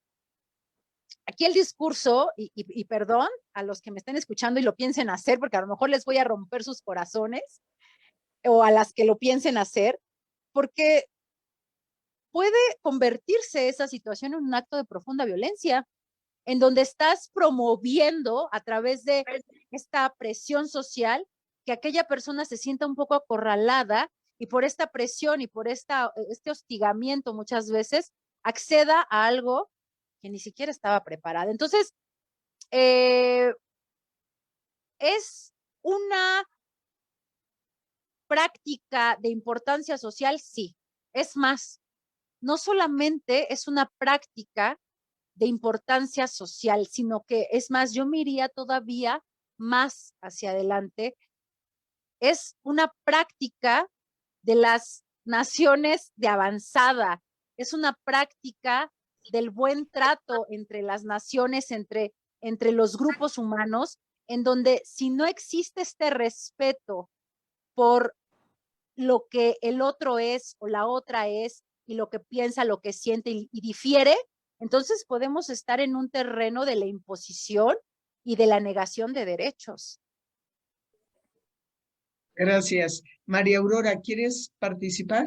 aquí el discurso, y perdón a los que me estén escuchando y lo piensen hacer, porque a lo mejor les voy a romper sus corazones, o a las que lo piensen hacer, porque puede convertirse esa situación en un acto de profunda violencia, en donde estás promoviendo a través de esta presión social que aquella persona se sienta un poco acorralada y por esta presión y por este hostigamiento muchas veces acceda a algo que ni siquiera estaba preparada. Entonces, es una práctica de importancia social, sí. Es más, no solamente es una práctica de importancia social, sino que es más, yo me iría todavía más hacia adelante. Es una práctica de las naciones de avanzada, es una práctica del buen trato entre las naciones, entre los grupos humanos, en donde si no existe este respeto por lo que el otro es o la otra es y lo que piensa, lo que siente y difiere, entonces podemos estar en un terreno de la imposición y de la negación de derechos. Gracias. María Aurora, ¿quieres participar?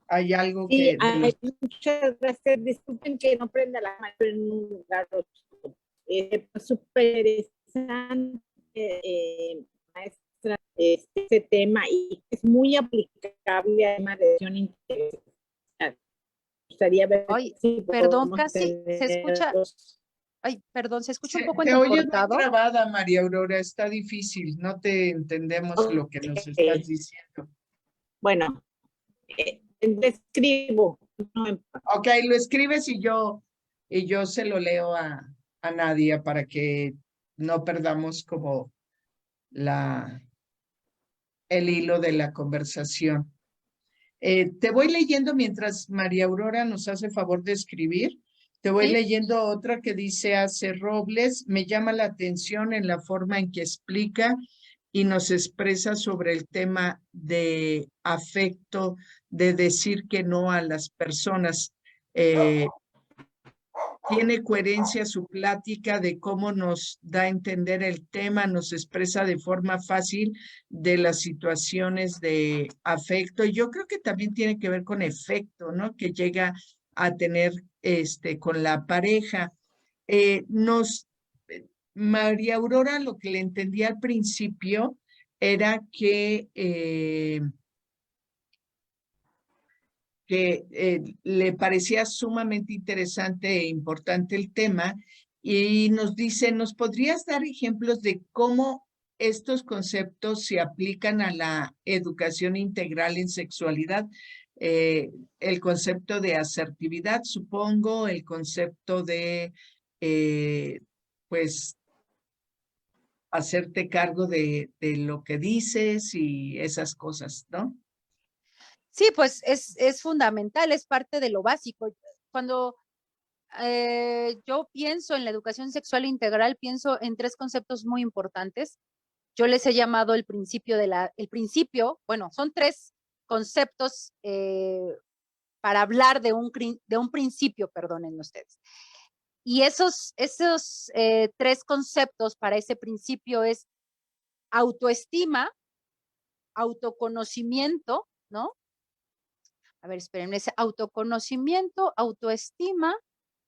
¿Hay algo Sí, que muchas gracias. Disculpen que no prenda la mano en un lugar oscuro. Súper interesante, maestra, este tema, y es muy aplicable a la relación integral. Me gustaría ver. Ay, si perdón, podemos casi se escucha. los... Ay, perdón, se escucha un poco te oyes muy entrecortado. trabada, María Aurora? Está difícil, no te entendemos lo que nos estás diciendo. Bueno, describo. Ok, lo escribes y yo se lo leo a Nadia para que no perdamos como el hilo de la conversación. Te voy leyendo mientras María Aurora nos hace favor de escribir. Te voy ¿Sí? leyendo otra que dice Ace Robles. Me llama la atención en la forma en que explica y nos expresa sobre el tema de afecto, de decir que no a las personas. Tiene coherencia su plática de cómo nos da a entender el tema, nos expresa de forma fácil de las situaciones de afecto. Y yo creo que también tiene que ver con efecto, ¿no? Que llega a tener con la pareja. Eh, nos, María Aurora, lo que le entendía al principio era que le parecía sumamente interesante e importante el tema y nos dice, ¿nos podrías dar ejemplos de cómo estos conceptos se aplican a la educación integral en sexualidad? El concepto de asertividad, supongo, el concepto de, pues, hacerte cargo de lo que dices y esas cosas, ¿no? Sí, pues es fundamental, es parte de lo básico. Cuando yo pienso en la educación sexual integral, pienso en tres conceptos muy importantes. Yo les he llamado el principio bueno, son tres conceptos para hablar de un principio, perdonen ustedes. Y esos tres conceptos para ese principio es autoestima, autoconocimiento, ¿no? A ver, esperen, es autoconocimiento, autoestima,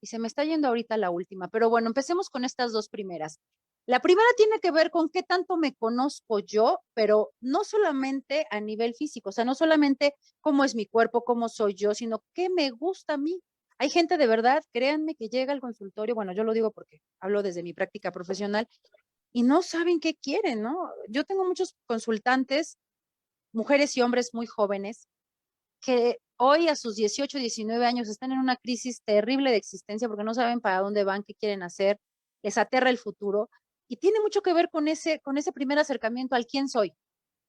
y se me está yendo ahorita la última, pero bueno, empecemos con estas dos primeras. La primera tiene que ver con qué tanto me conozco yo, pero no solamente a nivel físico, o sea, no solamente cómo es mi cuerpo, cómo soy yo, sino qué me gusta a mí. Hay gente de verdad, créanme, que llega al consultorio, bueno, yo lo digo porque hablo desde mi práctica profesional, y no saben qué quieren, ¿no? Yo tengo muchos consultantes, mujeres y hombres muy jóvenes, que hoy a sus 18, 19 años están en una crisis terrible de existencia porque no saben para dónde van, qué quieren hacer, les aterra el futuro y tiene mucho que ver con ese primer acercamiento al quién soy.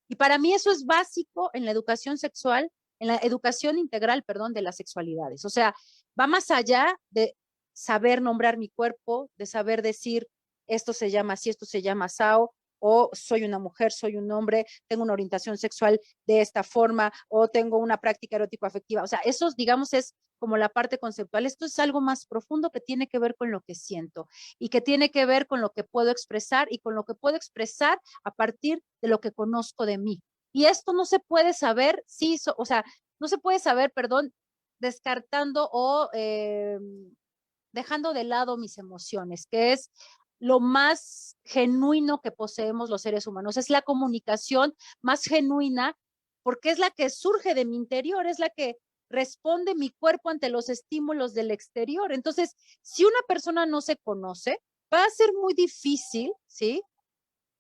Y para mí eso es básico en la educación sexual, en la educación integral, perdón, de las sexualidades. O sea, va más allá de saber nombrar mi cuerpo, de saber decir esto se llama así, esto se llama asao, o soy una mujer, soy un hombre, tengo una orientación sexual de esta forma, o tengo una práctica erótico-afectiva. O sea, eso, digamos, es como la parte conceptual. Esto es algo más profundo que tiene que ver con lo que siento y que tiene que ver con lo que puedo expresar y con lo que puedo expresar a partir de lo que conozco de mí. Y esto no se puede saber, sí, o sea, no se puede saber, perdón, descartando o dejando de lado mis emociones, que es lo más genuino que poseemos los seres humanos. Es la comunicación más genuina porque es la que surge de mi interior, es la que responde mi cuerpo ante los estímulos del exterior. Entonces, si una persona no se conoce, va a ser muy difícil, ¿sí?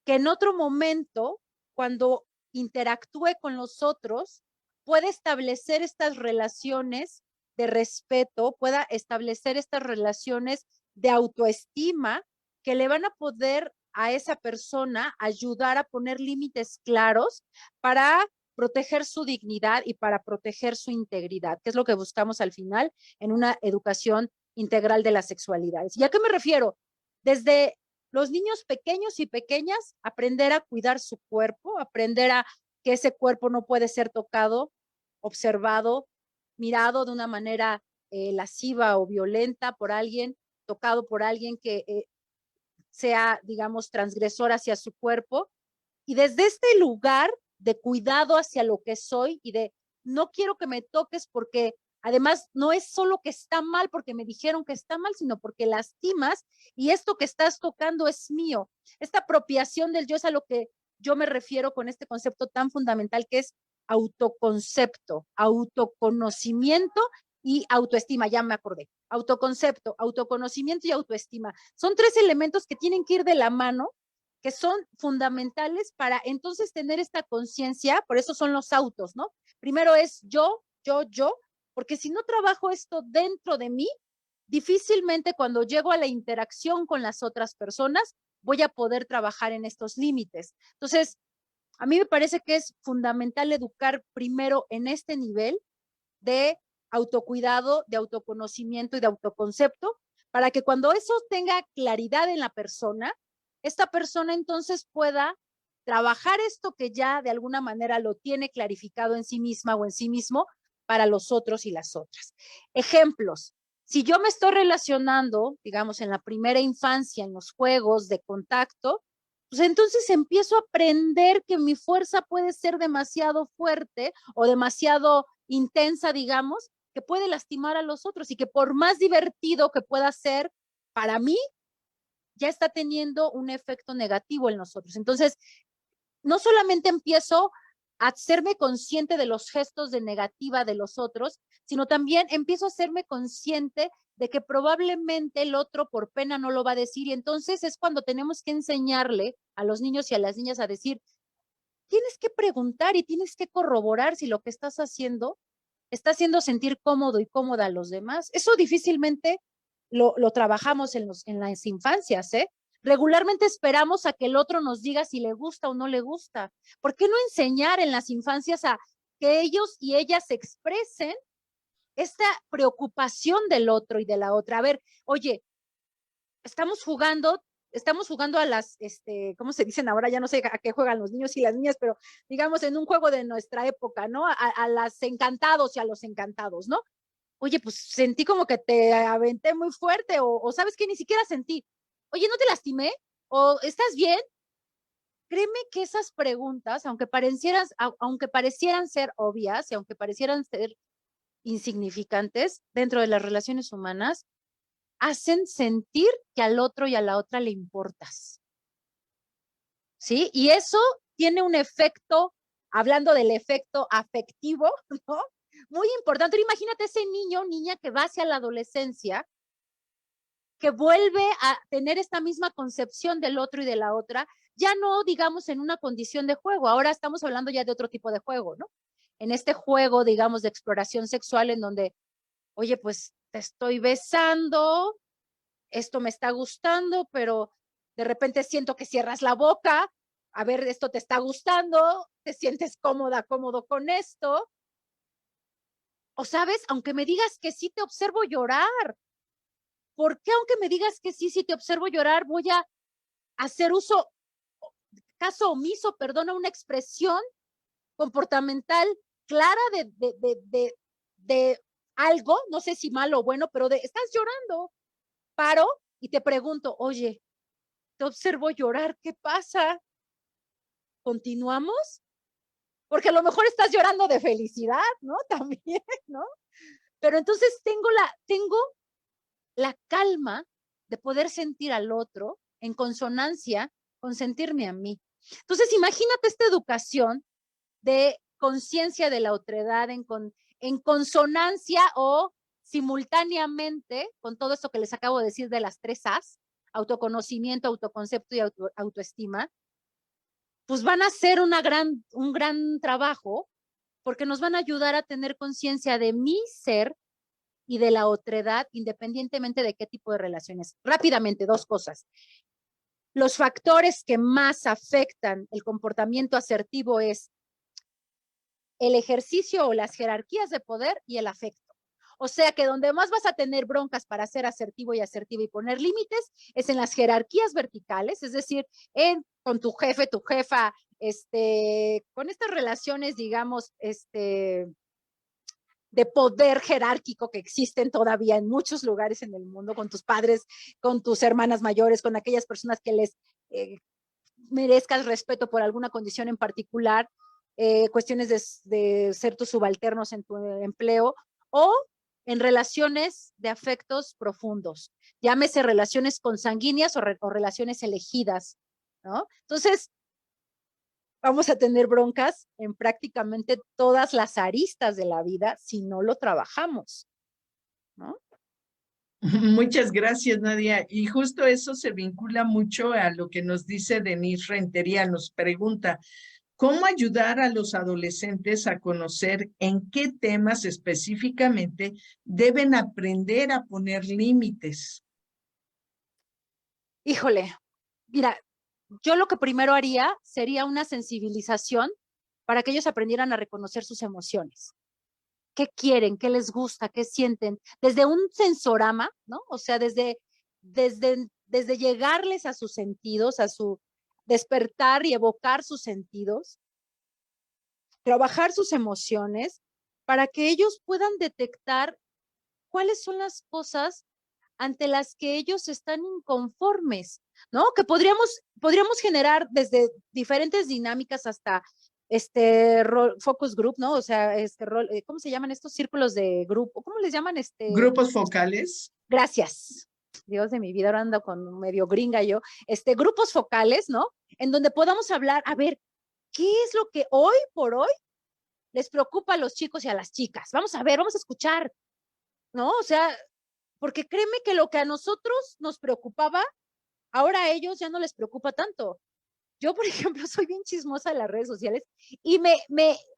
Que en otro momento, cuando interactúe con los otros, pueda establecer estas relaciones de respeto, pueda establecer estas relaciones de autoestima que le van a poder a esa persona ayudar a poner límites claros para proteger su dignidad y para proteger su integridad, que es lo que buscamos al final en una educación integral de las sexualidades. ¿Y a qué me refiero? Desde los niños pequeños y pequeñas, aprender a cuidar su cuerpo, aprender a que ese cuerpo no puede ser tocado, observado, mirado de una manera lasciva o violenta por alguien, tocado por alguien que sea, digamos, transgresor hacia su cuerpo. Y desde este lugar de cuidado hacia lo que soy y de no quiero que me toques porque además no es solo que está mal porque me dijeron que está mal, sino porque lastimas y esto que estás tocando es mío. Esta apropiación del yo es a lo que yo me refiero con este concepto tan fundamental que es autoconcepto, autoconocimiento y autoestima, ya me acordé. Autoconcepto, autoconocimiento y autoestima. Son tres elementos que tienen que ir de la mano, que son fundamentales para entonces tener esta conciencia, por eso son los autos, ¿no? Primero es yo, porque si no trabajo esto dentro de mí, difícilmente cuando llego a la interacción con las otras personas voy a poder trabajar en estos límites. Entonces, a mí me parece que es fundamental educar primero en este nivel de autocuidado, de autoconocimiento y de autoconcepto, para que cuando eso tenga claridad en la persona, esta persona entonces pueda trabajar esto que ya de alguna manera lo tiene clarificado en sí misma o en sí mismo para los otros y las otras. Ejemplos. Si yo me estoy relacionando, digamos, en la primera infancia, en los juegos de contacto, pues entonces empiezo a aprender que mi fuerza puede ser demasiado fuerte o demasiado intensa, digamos, que puede lastimar a los otros y que por más divertido que pueda ser para mí, ya está teniendo un efecto negativo en nosotros. Entonces, no solamente empiezo a hacerme consciente de los gestos de negativa de los otros, sino también empiezo a hacerme consciente de que probablemente el otro por pena no lo va a decir y entonces es cuando tenemos que enseñarle a los niños y a las niñas a decir, tienes que preguntar y tienes que corroborar si lo que estás haciendo está haciendo sentir cómodo y cómoda a los demás. Eso difícilmente lo trabajamos en las infancias, ¿eh? Regularmente esperamos a que el otro nos diga si le gusta o no le gusta. ¿Por qué no enseñar en las infancias a que ellos y ellas expresen esta preocupación del otro y de la otra? A ver, oye, estamos jugando a las, ¿cómo se dicen ahora? Ya no sé a qué juegan los niños y las niñas, pero digamos en un juego de nuestra época, ¿no? A las encantados y a los encantados, ¿no? Oye, pues sentí como que te aventé muy fuerte o sabes que ni siquiera sentí. Oye, ¿no te lastimé? ¿O estás bien? Créeme que esas preguntas, aunque parecieran ser obvias y aunque parecieran ser insignificantes dentro de las relaciones humanas, hacen sentir que al otro y a la otra le importas. ¿Sí? Y eso tiene un efecto, hablando del efecto afectivo, ¿no? Muy importante. Imagínate ese niño o niña que va hacia la adolescencia, que vuelve a tener esta misma concepción del otro y de la otra, ya no digamos en una condición de juego, ahora estamos hablando ya de otro tipo de juego, ¿no? en este juego, digamos, de exploración sexual en donde, oye, pues te estoy besando, esto me está gustando, pero de repente siento que cierras la boca, a ver, esto te está gustando, te sientes cómoda, cómodo con esto. O sabes, aunque me digas que sí te observo llorar, ¿por qué aunque me digas que sí, si te observo llorar, voy a hacer caso omiso, perdona, una expresión comportamental clara de algo, no sé si malo o bueno, pero estás llorando? Paro y te pregunto, oye, te observo llorar, ¿qué pasa? ¿Continuamos? Porque a lo mejor estás llorando de felicidad, ¿no? También, ¿no? Pero entonces tengo la calma de poder sentir al otro en consonancia con sentirme a mí. Entonces, imagínate esta educación de conciencia de la otredad en consonancia o simultáneamente con todo esto que les acabo de decir de las 3 A's, autoconocimiento, autoconcepto y autoestima, pues van a hacer un gran trabajo porque nos van a ayudar a tener conciencia de mi ser y de la otredad, independientemente de qué tipo de relaciones. Rápidamente, 2 cosas. Los factores que más afectan el comportamiento asertivo es el ejercicio o las jerarquías de poder y el afecto. O sea que donde más vas a tener broncas para ser asertivo y asertiva y poner límites es en las jerarquías verticales, es decir, con tu jefe, tu jefa, con estas relaciones, digamos, de poder jerárquico que existen todavía en muchos lugares en el mundo, con tus padres, con tus hermanas mayores, con aquellas personas que les merezcas respeto por alguna condición en particular, cuestiones de ser tus subalternos en tu empleo, o en relaciones de afectos profundos, llámese relaciones consanguíneas o relaciones elegidas, ¿no? Entonces, vamos a tener broncas en prácticamente todas las aristas de la vida si no lo trabajamos, ¿no? Muchas gracias, Nadia. Y justo eso se vincula mucho a lo que nos dice Denise Rentería. Nos pregunta, ¿cómo ayudar a los adolescentes a conocer en qué temas específicamente deben aprender a poner límites? Híjole, mira, yo lo que primero haría sería una sensibilización para que ellos aprendieran a reconocer sus emociones. ¿Qué quieren? ¿Qué les gusta? ¿Qué sienten? Desde un sensorama, ¿no? O sea, desde llegarles a sus sentidos, a su despertar y evocar sus sentidos, trabajar sus emociones para que ellos puedan detectar cuáles son las cosas ante las que ellos están inconformes, ¿no? Que podríamos generar desde diferentes dinámicas hasta focus group, ¿no? O sea, ¿cómo se llaman estos círculos de grupo? ¿Cómo les llaman? Grupos focales. Gracias. Dios de mi vida, ahora ando con medio gringa yo. Grupos focales, ¿no? En donde podamos hablar, a ver, ¿qué es lo que hoy por hoy les preocupa a los chicos y a las chicas? Vamos a ver, vamos a escuchar, ¿no? O sea, porque créeme que lo que a nosotros nos preocupaba, ahora a ellos ya no les preocupa tanto. Yo, por ejemplo, soy bien chismosa de las redes sociales y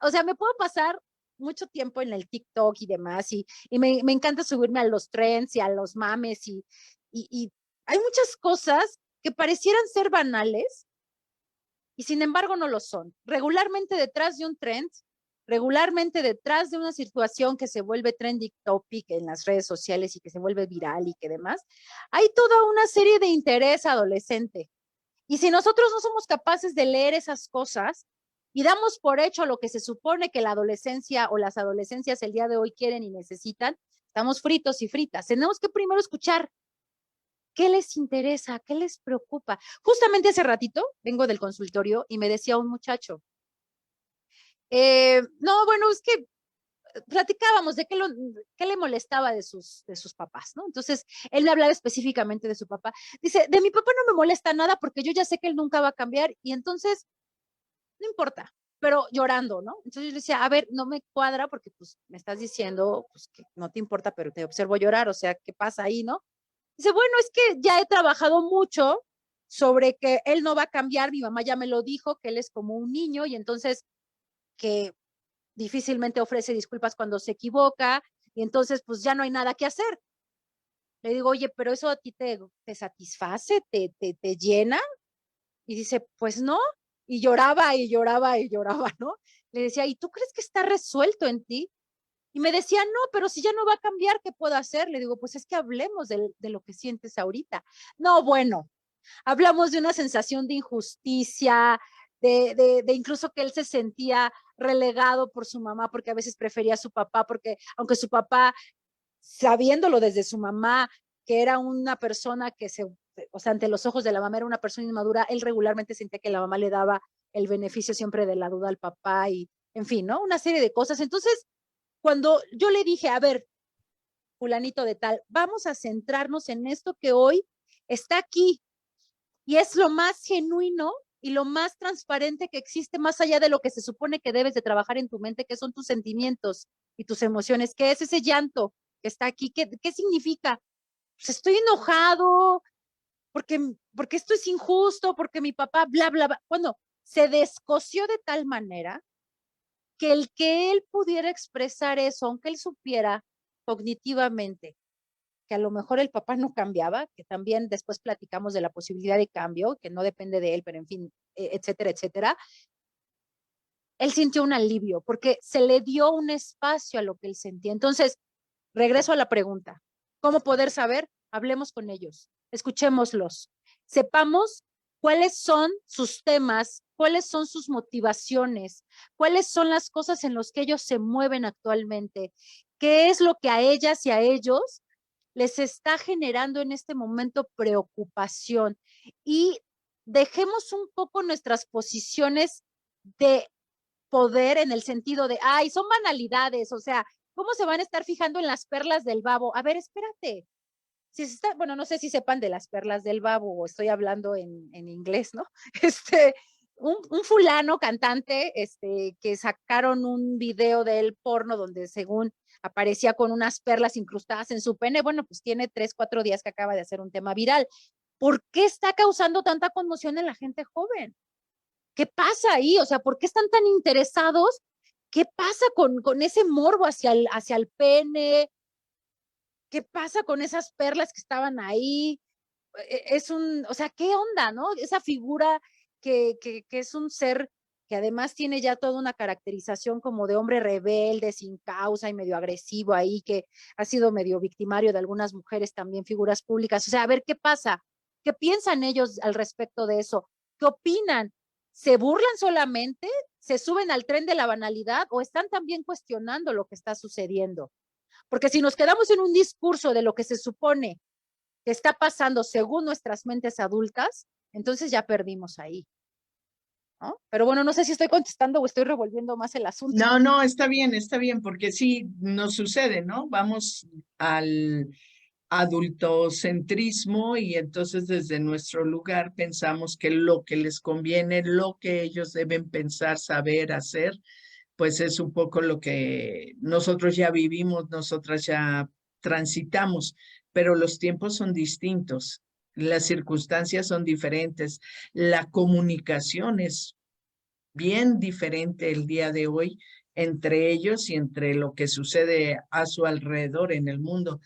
o sea, me puedo pasar mucho tiempo en el TikTok y demás y me encanta subirme a los trends y a los mames y hay muchas cosas que parecieran ser banales y sin embargo no lo son. Regularmente detrás de un trend, regularmente detrás de una situación que se vuelve trending topic en las redes sociales y que se vuelve viral y que demás, hay toda una serie de interés adolescente. Y si nosotros no somos capaces de leer esas cosas y damos por hecho lo que se supone que la adolescencia o las adolescencias el día de hoy quieren y necesitan, estamos fritos y fritas. Tenemos que primero escuchar qué les interesa, qué les preocupa. Justamente hace ratito vengo del consultorio y me decía un muchacho, no, bueno, es que platicábamos de qué le molestaba de sus papás, ¿no? Entonces, él me hablaba específicamente de su papá. Dice, de mi papá no me molesta nada porque yo ya sé que él nunca va a cambiar y entonces, no importa, pero llorando, ¿no? Entonces yo le decía, a ver, no me cuadra porque pues me estás diciendo pues, que no te importa, pero te observo llorar, o sea, ¿qué pasa ahí, no? Dice, bueno, es que ya he trabajado mucho sobre que él no va a cambiar, mi mamá ya me lo dijo, que él es como un niño y entonces que difícilmente ofrece disculpas cuando se equivoca, y entonces pues ya no hay nada que hacer. Le digo, oye, pero eso a ti te satisface, te llena. Y dice, pues no. Y lloraba y lloraba y lloraba, ¿no? Le decía, ¿y tú crees que está resuelto en ti? Y me decía, no, pero si ya no va a cambiar, ¿qué puedo hacer? Le digo, pues es que hablemos de lo que sientes ahorita. No, bueno, hablamos de una sensación de injusticia, de incluso que él se sentía relegado por su mamá, porque a veces prefería a su papá, porque aunque su papá, sabiéndolo desde su mamá, que era una persona que o sea, ante los ojos de la mamá era una persona inmadura, él regularmente sentía que la mamá le daba el beneficio siempre de la duda al papá y, en fin, ¿no? Una serie de cosas. Entonces, cuando yo le dije, a ver, fulanito de tal, vamos a centrarnos en esto que hoy está aquí y es lo más genuino y lo más transparente que existe más allá de lo que se supone que debes de trabajar en tu mente, que son tus sentimientos y tus emociones, que es ese llanto que está aquí. ¿Qué significa? Pues estoy enojado porque esto es injusto, porque mi papá, bla, bla, bla. Bueno, se descoció de tal manera que el que él pudiera expresar eso, aunque él supiera cognitivamente que a lo mejor el papá no cambiaba, que también después platicamos de la posibilidad de cambio, que no depende de él, pero en fin, etcétera, etcétera, él sintió un alivio porque se le dio un espacio a lo que él sentía. Entonces, regreso a la pregunta, ¿cómo poder saber? Hablemos con ellos, escuchémoslos, sepamos cuáles son sus temas, cuáles son sus motivaciones, cuáles son las cosas en las que ellos se mueven actualmente, qué es lo que a ellas y a ellos les está generando en este momento preocupación y dejemos un poco nuestras posiciones de poder en el sentido de, ay, son banalidades, o sea, ¿cómo se van a estar fijando en las perlas del babo? A ver, espérate. Si se está, bueno, no sé si sepan de las perlas del babo o estoy hablando en inglés, ¿no? Este, un fulano cantante, que sacaron un video de él porno donde según aparecía con unas perlas incrustadas en su pene, bueno, pues tiene 3, 4 días que acaba de hacer un tema viral. ¿Por qué está causando tanta conmoción en la gente joven? ¿Qué pasa ahí? O sea, ¿por qué están tan interesados? ¿Qué pasa con ese morbo hacia el pene? ¿Qué pasa con esas perlas que estaban ahí? O sea, ¿qué onda, no? Esa figura que es un ser que además tiene ya toda una caracterización como de hombre rebelde, sin causa y medio agresivo ahí, que ha sido medio victimario de algunas mujeres también, figuras públicas. O sea, a ver qué pasa, qué piensan ellos al respecto de eso, qué opinan, se burlan solamente, se suben al tren de la banalidad o están también cuestionando lo que está sucediendo. Porque si nos quedamos en un discurso de lo que se supone que está pasando según nuestras mentes adultas, entonces ya perdimos ahí, ¿no? Pero bueno, no sé si estoy contestando o estoy revolviendo más el asunto. No, no, está bien, porque sí nos sucede, ¿no? Vamos al adultocentrismo y entonces desde nuestro lugar pensamos que lo que les conviene, lo que ellos deben pensar, saber, hacer, pues es un poco lo que nosotros ya vivimos, nosotras ya transitamos, pero los tiempos son distintos, las circunstancias son diferentes, la comunicación es bien diferente el día de hoy entre ellos y entre lo que sucede a su alrededor en el mundo.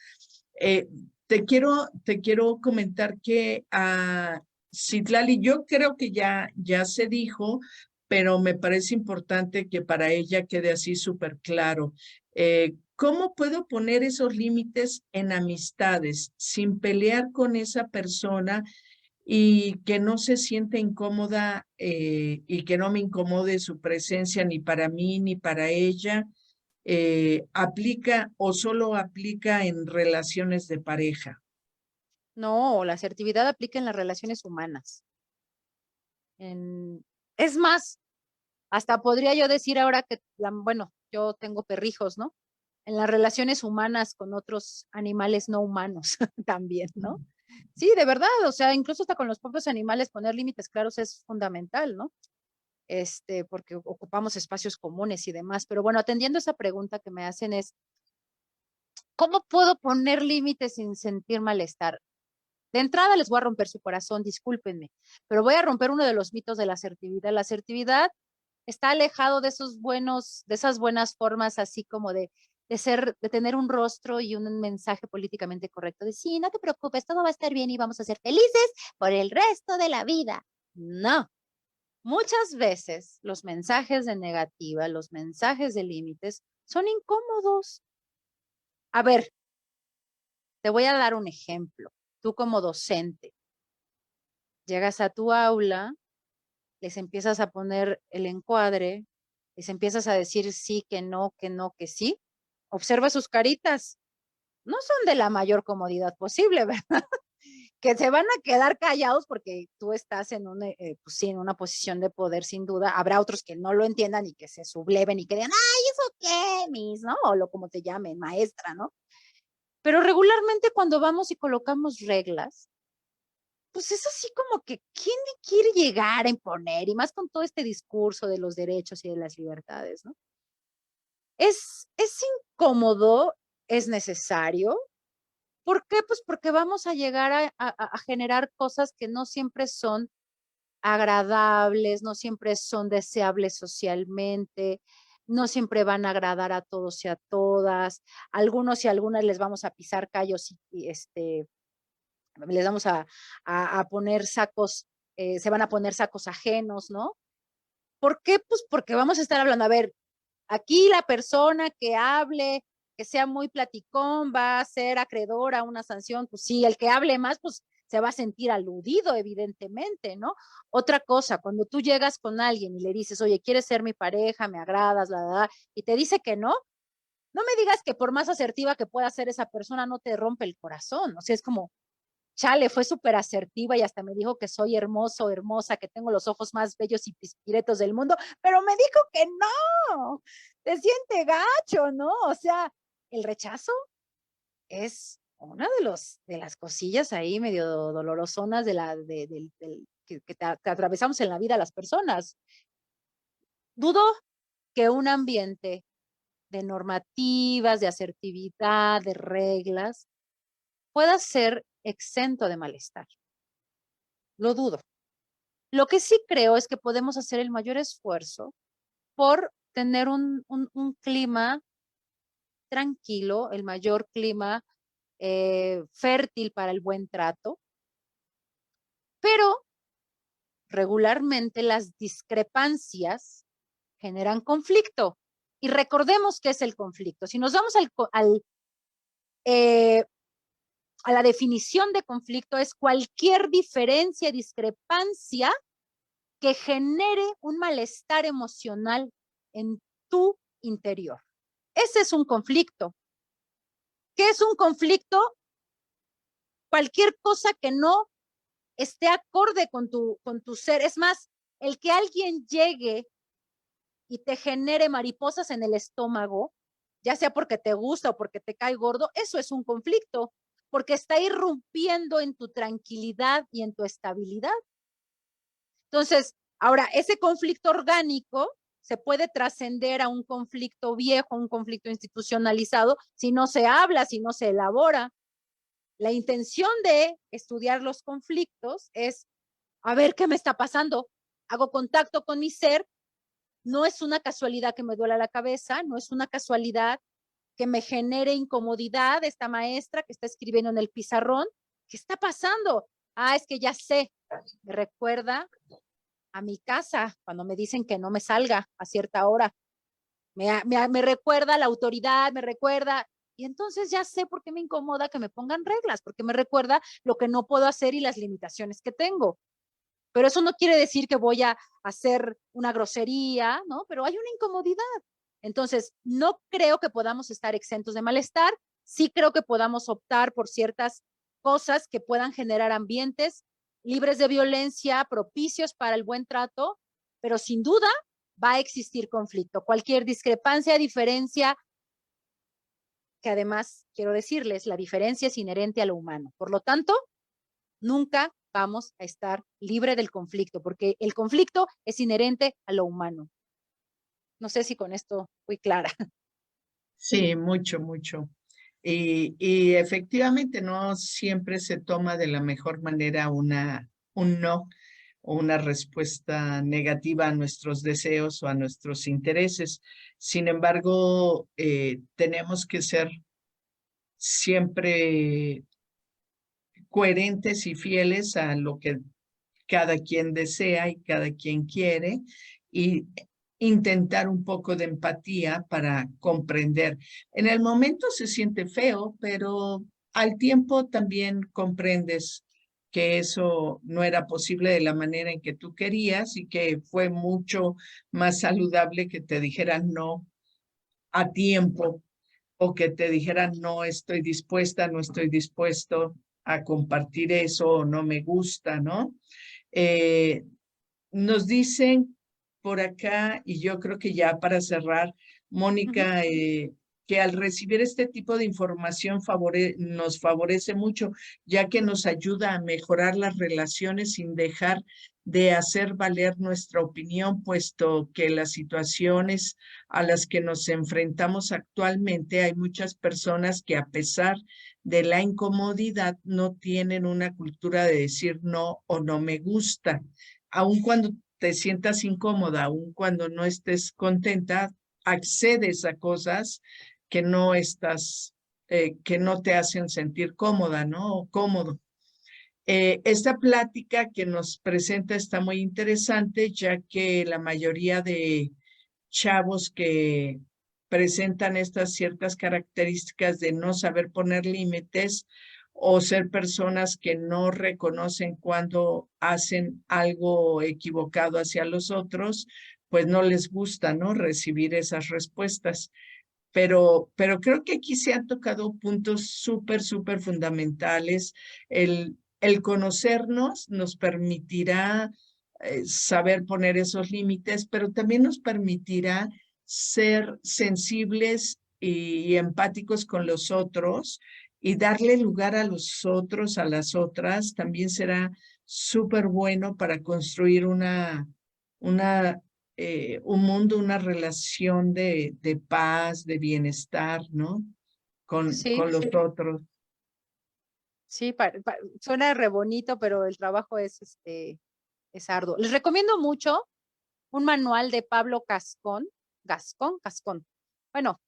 Eh, te quiero comentar que a Citlali, yo creo que ya se dijo, pero me parece importante que para ella quede así súper claro. ¿Cómo puedo poner esos límites en amistades sin pelear con esa persona y que no se sienta incómoda y que no me incomode su presencia ni para mí ni para ella? ¿Aplica o solo aplica en relaciones de pareja? No, la asertividad aplica en las relaciones humanas. Es más, hasta podría yo decir ahora que, bueno, yo tengo perrijos, ¿no? En las relaciones humanas con otros animales no humanos también, ¿no? Sí, de verdad, o sea, incluso hasta con los propios animales poner límites claros es fundamental, ¿no? Porque ocupamos espacios comunes y demás. Pero bueno, atendiendo esa pregunta que me hacen es, ¿cómo puedo poner límites sin sentir malestar? De entrada les voy a romper su corazón, discúlpenme, pero voy a romper uno de los mitos de la asertividad. La asertividad está alejado de esas buenas formas, así como de tener un rostro y un mensaje políticamente correcto, de sí, no te preocupes, todo va a estar bien y vamos a ser felices por el resto de la vida. No. Muchas veces los mensajes de negativa, los mensajes de límites son incómodos. A ver, te voy a dar un ejemplo. Tú como docente, llegas a tu aula, les empiezas a poner el encuadre, les empiezas a decir sí, que no, que no, que sí. Observa sus caritas. No son de la mayor comodidad posible, ¿verdad? Que se van a quedar callados porque tú estás en pues sí, en una posición de poder, sin duda. Habrá otros que no lo entiendan y que se subleven y que digan, ay, ¿eso qué, Miss? ¿No? O lo como te llamen, maestra, ¿no? Pero regularmente cuando vamos y colocamos reglas, pues es así como que, ¿quién quiere llegar a imponer? Y más con todo este discurso de los derechos y de las libertades, ¿no? Es incómodo, es necesario. ¿Por qué? Pues porque vamos a llegar a generar cosas que no siempre son agradables, no siempre son deseables socialmente, no siempre van a agradar a todos y a todas. Algunos y algunas les vamos a pisar callos les vamos a poner sacos, se van a poner sacos ajenos, ¿no? ¿Por qué? Pues porque vamos a estar hablando, a ver, aquí la persona que hable, que sea muy platicón, va a ser acreedora a una sanción, pues sí, el que hable más, pues se va a sentir aludido, evidentemente, ¿no? Otra cosa, cuando tú llegas con alguien y le dices, oye, ¿quieres ser mi pareja? ¿Me agradas? Y te dice que no, no me digas que por más asertiva que pueda ser esa persona, no te rompe el corazón. O sea, es como, chale, fue súper asertiva y hasta me dijo que soy hermoso, hermosa, que tengo los ojos más bellos y pispiretos del mundo, pero me dijo que no, te siente gacho, ¿no? O sea, el rechazo es una de las cosillas ahí medio dolorosonas que atravesamos en la vida las personas. Dudo que un ambiente de normativas, de asertividad, de reglas, pueda ser exento de malestar. Lo dudo. Lo que sí creo es que podemos hacer el mayor esfuerzo por tener un clima tranquilo, el mayor clima fértil para el buen trato, pero regularmente las discrepancias generan conflicto. Y recordemos qué es el conflicto. Si nos vamos a la definición de conflicto, es cualquier diferencia, discrepancia que genere un malestar emocional en tu interior. Ese es un conflicto. ¿Qué es un conflicto? Cualquier cosa que no esté acorde con tu ser. Es más, el que alguien llegue y te genere mariposas en el estómago, ya sea porque te gusta o porque te cae gordo, eso es un conflicto, porque está irrumpiendo en tu tranquilidad y en tu estabilidad. Entonces, ahora, ese conflicto orgánico se puede trascender a un conflicto viejo, un conflicto institucionalizado, si no se habla, si no se elabora. La intención de estudiar los conflictos es, a ver qué me está pasando. Hago contacto con mi ser. No es una casualidad que me duela la cabeza, no es una casualidad que me genere incomodidad esta maestra que está escribiendo en el pizarrón. ¿Qué está pasando? Ah, es que ya sé, me recuerda a mi casa cuando me dicen que no me salga a cierta hora. Me recuerda la autoridad, me recuerda, y entonces ya sé por qué me incomoda que me pongan reglas, porque me recuerda lo que no puedo hacer y las limitaciones que tengo. Pero eso no quiere decir que voy a hacer una grosería, ¿no? Pero hay una incomodidad. Entonces, no creo que podamos estar exentos de malestar. Sí creo que podamos optar por ciertas cosas que puedan generar ambientes libres de violencia, propicios para el buen trato, pero sin duda va a existir conflicto. Cualquier discrepancia, diferencia, que además, quiero decirles, la diferencia es inherente a lo humano. Por lo tanto, nunca vamos a estar libre del conflicto, porque el conflicto es inherente a lo humano. No sé si con esto fui clara. Sí, mucho, mucho. Y efectivamente no siempre se toma de la mejor manera un no, o una respuesta negativa a nuestros deseos o a nuestros intereses. Sin embargo, tenemos que ser siempre coherentes y fieles a lo que cada quien desea y cada quien quiere, y intentar un poco de empatía para comprender. En el momento se siente feo, pero al tiempo también comprendes que eso no era posible de la manera en que tú querías y que fue mucho más saludable que te dijeran no a tiempo, o que te dijeran no estoy dispuesta, no estoy dispuesto a compartir eso, o no me gusta, ¿no? Eh, Nos dicen por acá, y yo creo que ya para cerrar, Mónica, que al recibir este tipo de información nos favorece mucho, ya que nos ayuda a mejorar las relaciones sin dejar de hacer valer nuestra opinión, puesto que las situaciones a las que nos enfrentamos actualmente, hay muchas personas que, a pesar de la incomodidad, no tienen una cultura de decir no o no me gusta. Aun cuando te sientas incómoda, aun cuando no estés contenta, accedes a cosas que no estás, que no te hacen sentir cómoda, ¿no? O cómodo. Esta plática que nos presenta está muy interesante, ya que la mayoría de chavos que presentan estas ciertas características de no saber poner límites, o ser personas que no reconocen cuando hacen algo equivocado hacia los otros, pues no les gusta, ¿no? Recibir esas respuestas. Pero creo que aquí se han tocado puntos súper fundamentales. El conocernos nos permitirá saber poner esos límites, pero también nos permitirá ser sensibles y empáticos con los otros, y darle lugar a los otros, a las otras, también será súper bueno para construir un mundo, una relación de paz, de bienestar, ¿no? Sí, Con los otros. sí, suena re bonito, pero el trabajo es arduo. Les recomiendo mucho un manual de Pablo Gascón. Bueno,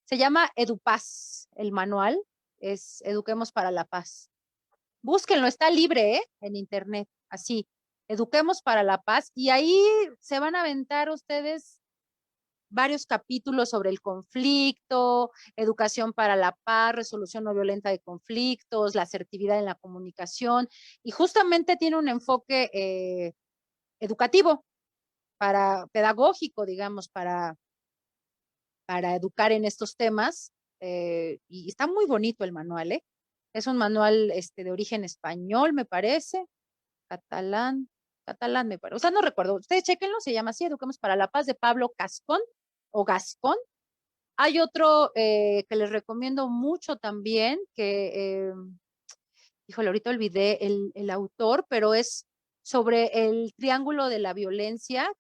se llama EduPaz, el manual es Eduquemos para la Paz. Búsquenlo, está libre, en internet, así, Eduquemos para la Paz, y ahí se van a aventar ustedes varios capítulos sobre el conflicto, educación para la paz, resolución no violenta de conflictos, la asertividad en la comunicación, y justamente tiene un enfoque educativo, pedagógico, digamos, para educar en estos temas, y está muy bonito el manual, ¿eh? Es un manual de origen español, me parece, catalán me parece, o sea, no recuerdo, ustedes chequenlo, se llama así, Eduquemos para la Paz, de Pablo Cascón o Gascón. Hay otro que les recomiendo mucho también, híjole, ahorita olvidé el autor, pero es sobre el triángulo de la violencia,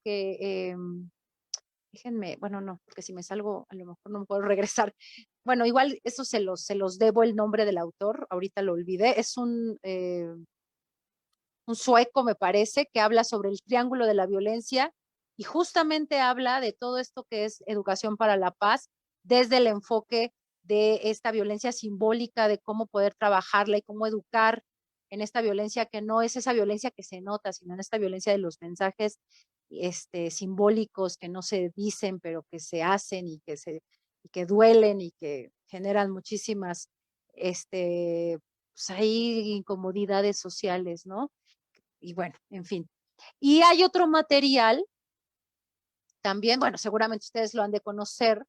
déjenme, bueno, no, porque si me salgo, a lo mejor no me puedo regresar. Bueno, igual eso se los debo el nombre del autor, ahorita lo olvidé. Es un sueco, me parece, que habla sobre el triángulo de la violencia, y justamente habla de todo esto que es educación para la paz, desde el enfoque de esta violencia simbólica, de cómo poder trabajarla y cómo educar en esta violencia, que no es esa violencia que se nota, sino en esta violencia de los mensajes simbólicos que no se dicen, pero que se hacen, y que duelen, y que generan muchísimas pues hay incomodidades sociales, ¿no? Y bueno, en fin. Y hay otro material también, bueno, seguramente ustedes lo han de conocer,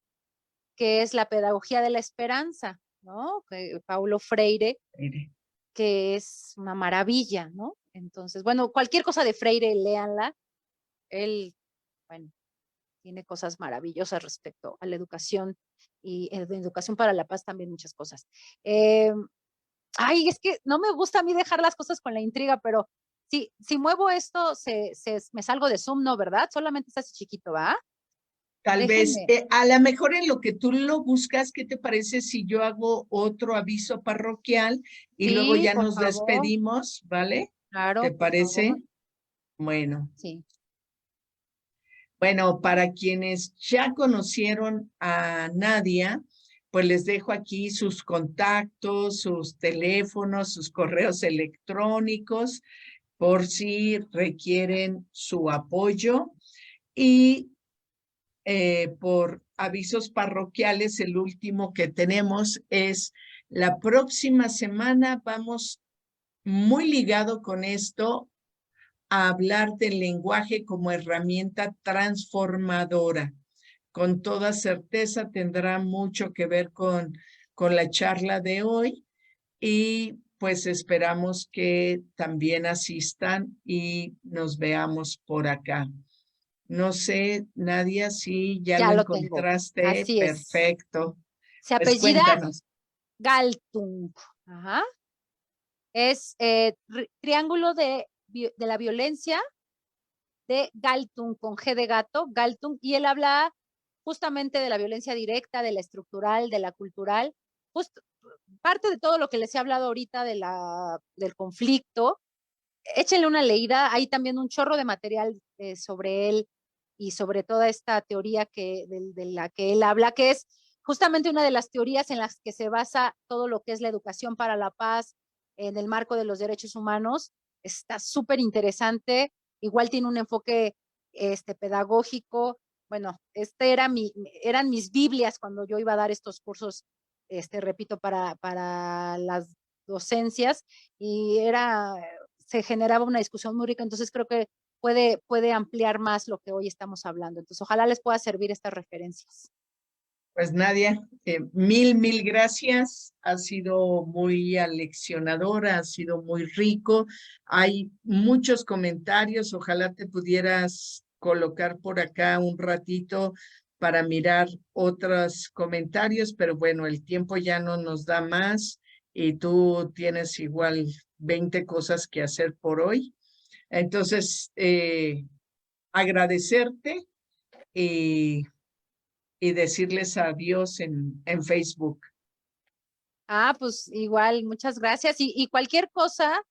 que es la pedagogía de la esperanza, ¿no? Paulo Freire, Mire. que es una maravilla, ¿no? Entonces, bueno, cualquier cosa de Freire, léanla. Él, bueno, tiene cosas maravillosas respecto a la educación, y educación para la paz también muchas cosas. Ay, es que no me gusta a mí dejar las cosas con la intriga, pero si muevo esto, me salgo de Zoom, ¿no? ¿Verdad? Solamente está así chiquito, ¿va? Tal vez, Déjenme. a lo mejor en lo que tú lo buscas, ¿qué te parece si yo hago otro aviso parroquial y luego Sí, ya por nos favor. despedimos, ¿vale? ¿Te Claro, por favor. parece? Bueno. Sí. Bueno, para quienes ya conocieron a Nadia, pues les dejo aquí sus contactos, sus teléfonos, sus correos electrónicos, por si requieren su apoyo. Y por avisos parroquiales, el último que tenemos es la próxima semana. Vamos muy ligado con esto a hablar del lenguaje como herramienta transformadora. Con toda certeza tendrá mucho que ver con la charla de hoy y pues esperamos que también asistan y nos veamos por acá. No sé, Nadia, si ya Ya lo lo tengo. encontraste, Así es. perfecto. Se Pues apellida cuéntanos. Galtung. Ajá. Es triángulo de la violencia de Galtung, con G de gato, Galtung, y él habla justamente de la violencia directa, de la estructural, de la cultural, justo parte de todo lo que les he hablado ahorita del conflicto. Échenle una leída, hay también un chorro de material sobre él y sobre toda esta teoría de la que él habla, que es justamente una de las teorías en las que se basa todo lo que es la educación para la paz en el marco de los derechos humanos. Está súper interesante, igual tiene un enfoque pedagógico. Bueno, eran mis Biblias cuando yo iba a dar estos cursos, repito, para las docencias, y se generaba una discusión muy rica, entonces creo que puede ampliar más lo que hoy estamos hablando. Entonces, ojalá les pueda servir estas referencias. Pues Nadia, mil gracias. Ha sido muy aleccionadora, ha sido muy rico. Hay muchos comentarios. Ojalá te pudieras colocar por acá un ratito para mirar otros comentarios, pero bueno, el tiempo ya no nos da más y tú tienes igual 20 cosas que hacer por hoy. Entonces, agradecerte y decirles adiós en Facebook. Pues igual, muchas gracias. Y cualquier cosa,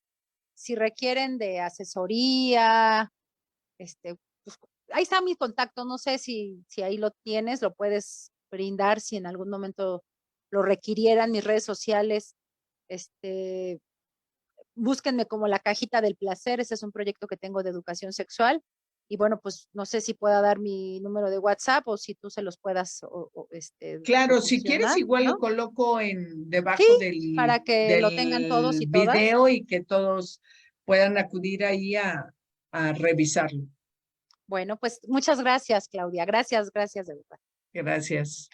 si requieren de asesoría, pues, ahí está mi contacto. No sé si ahí lo tienes, lo puedes brindar si en algún momento lo requirieran. Mis redes sociales, búsquenme como La Cajita del Placer. Ese es un proyecto que tengo de educación sexual. Y bueno, pues no sé si pueda dar mi número de WhatsApp o si tú se los puedas Claro, si quieres proporcionar, igual lo ¿no? coloco Sí, debajo para que lo tengan todos del y todas. video y que todos puedan acudir ahí a revisarlo. Bueno, pues muchas gracias, Claudia. Gracias, de verdad. Gracias.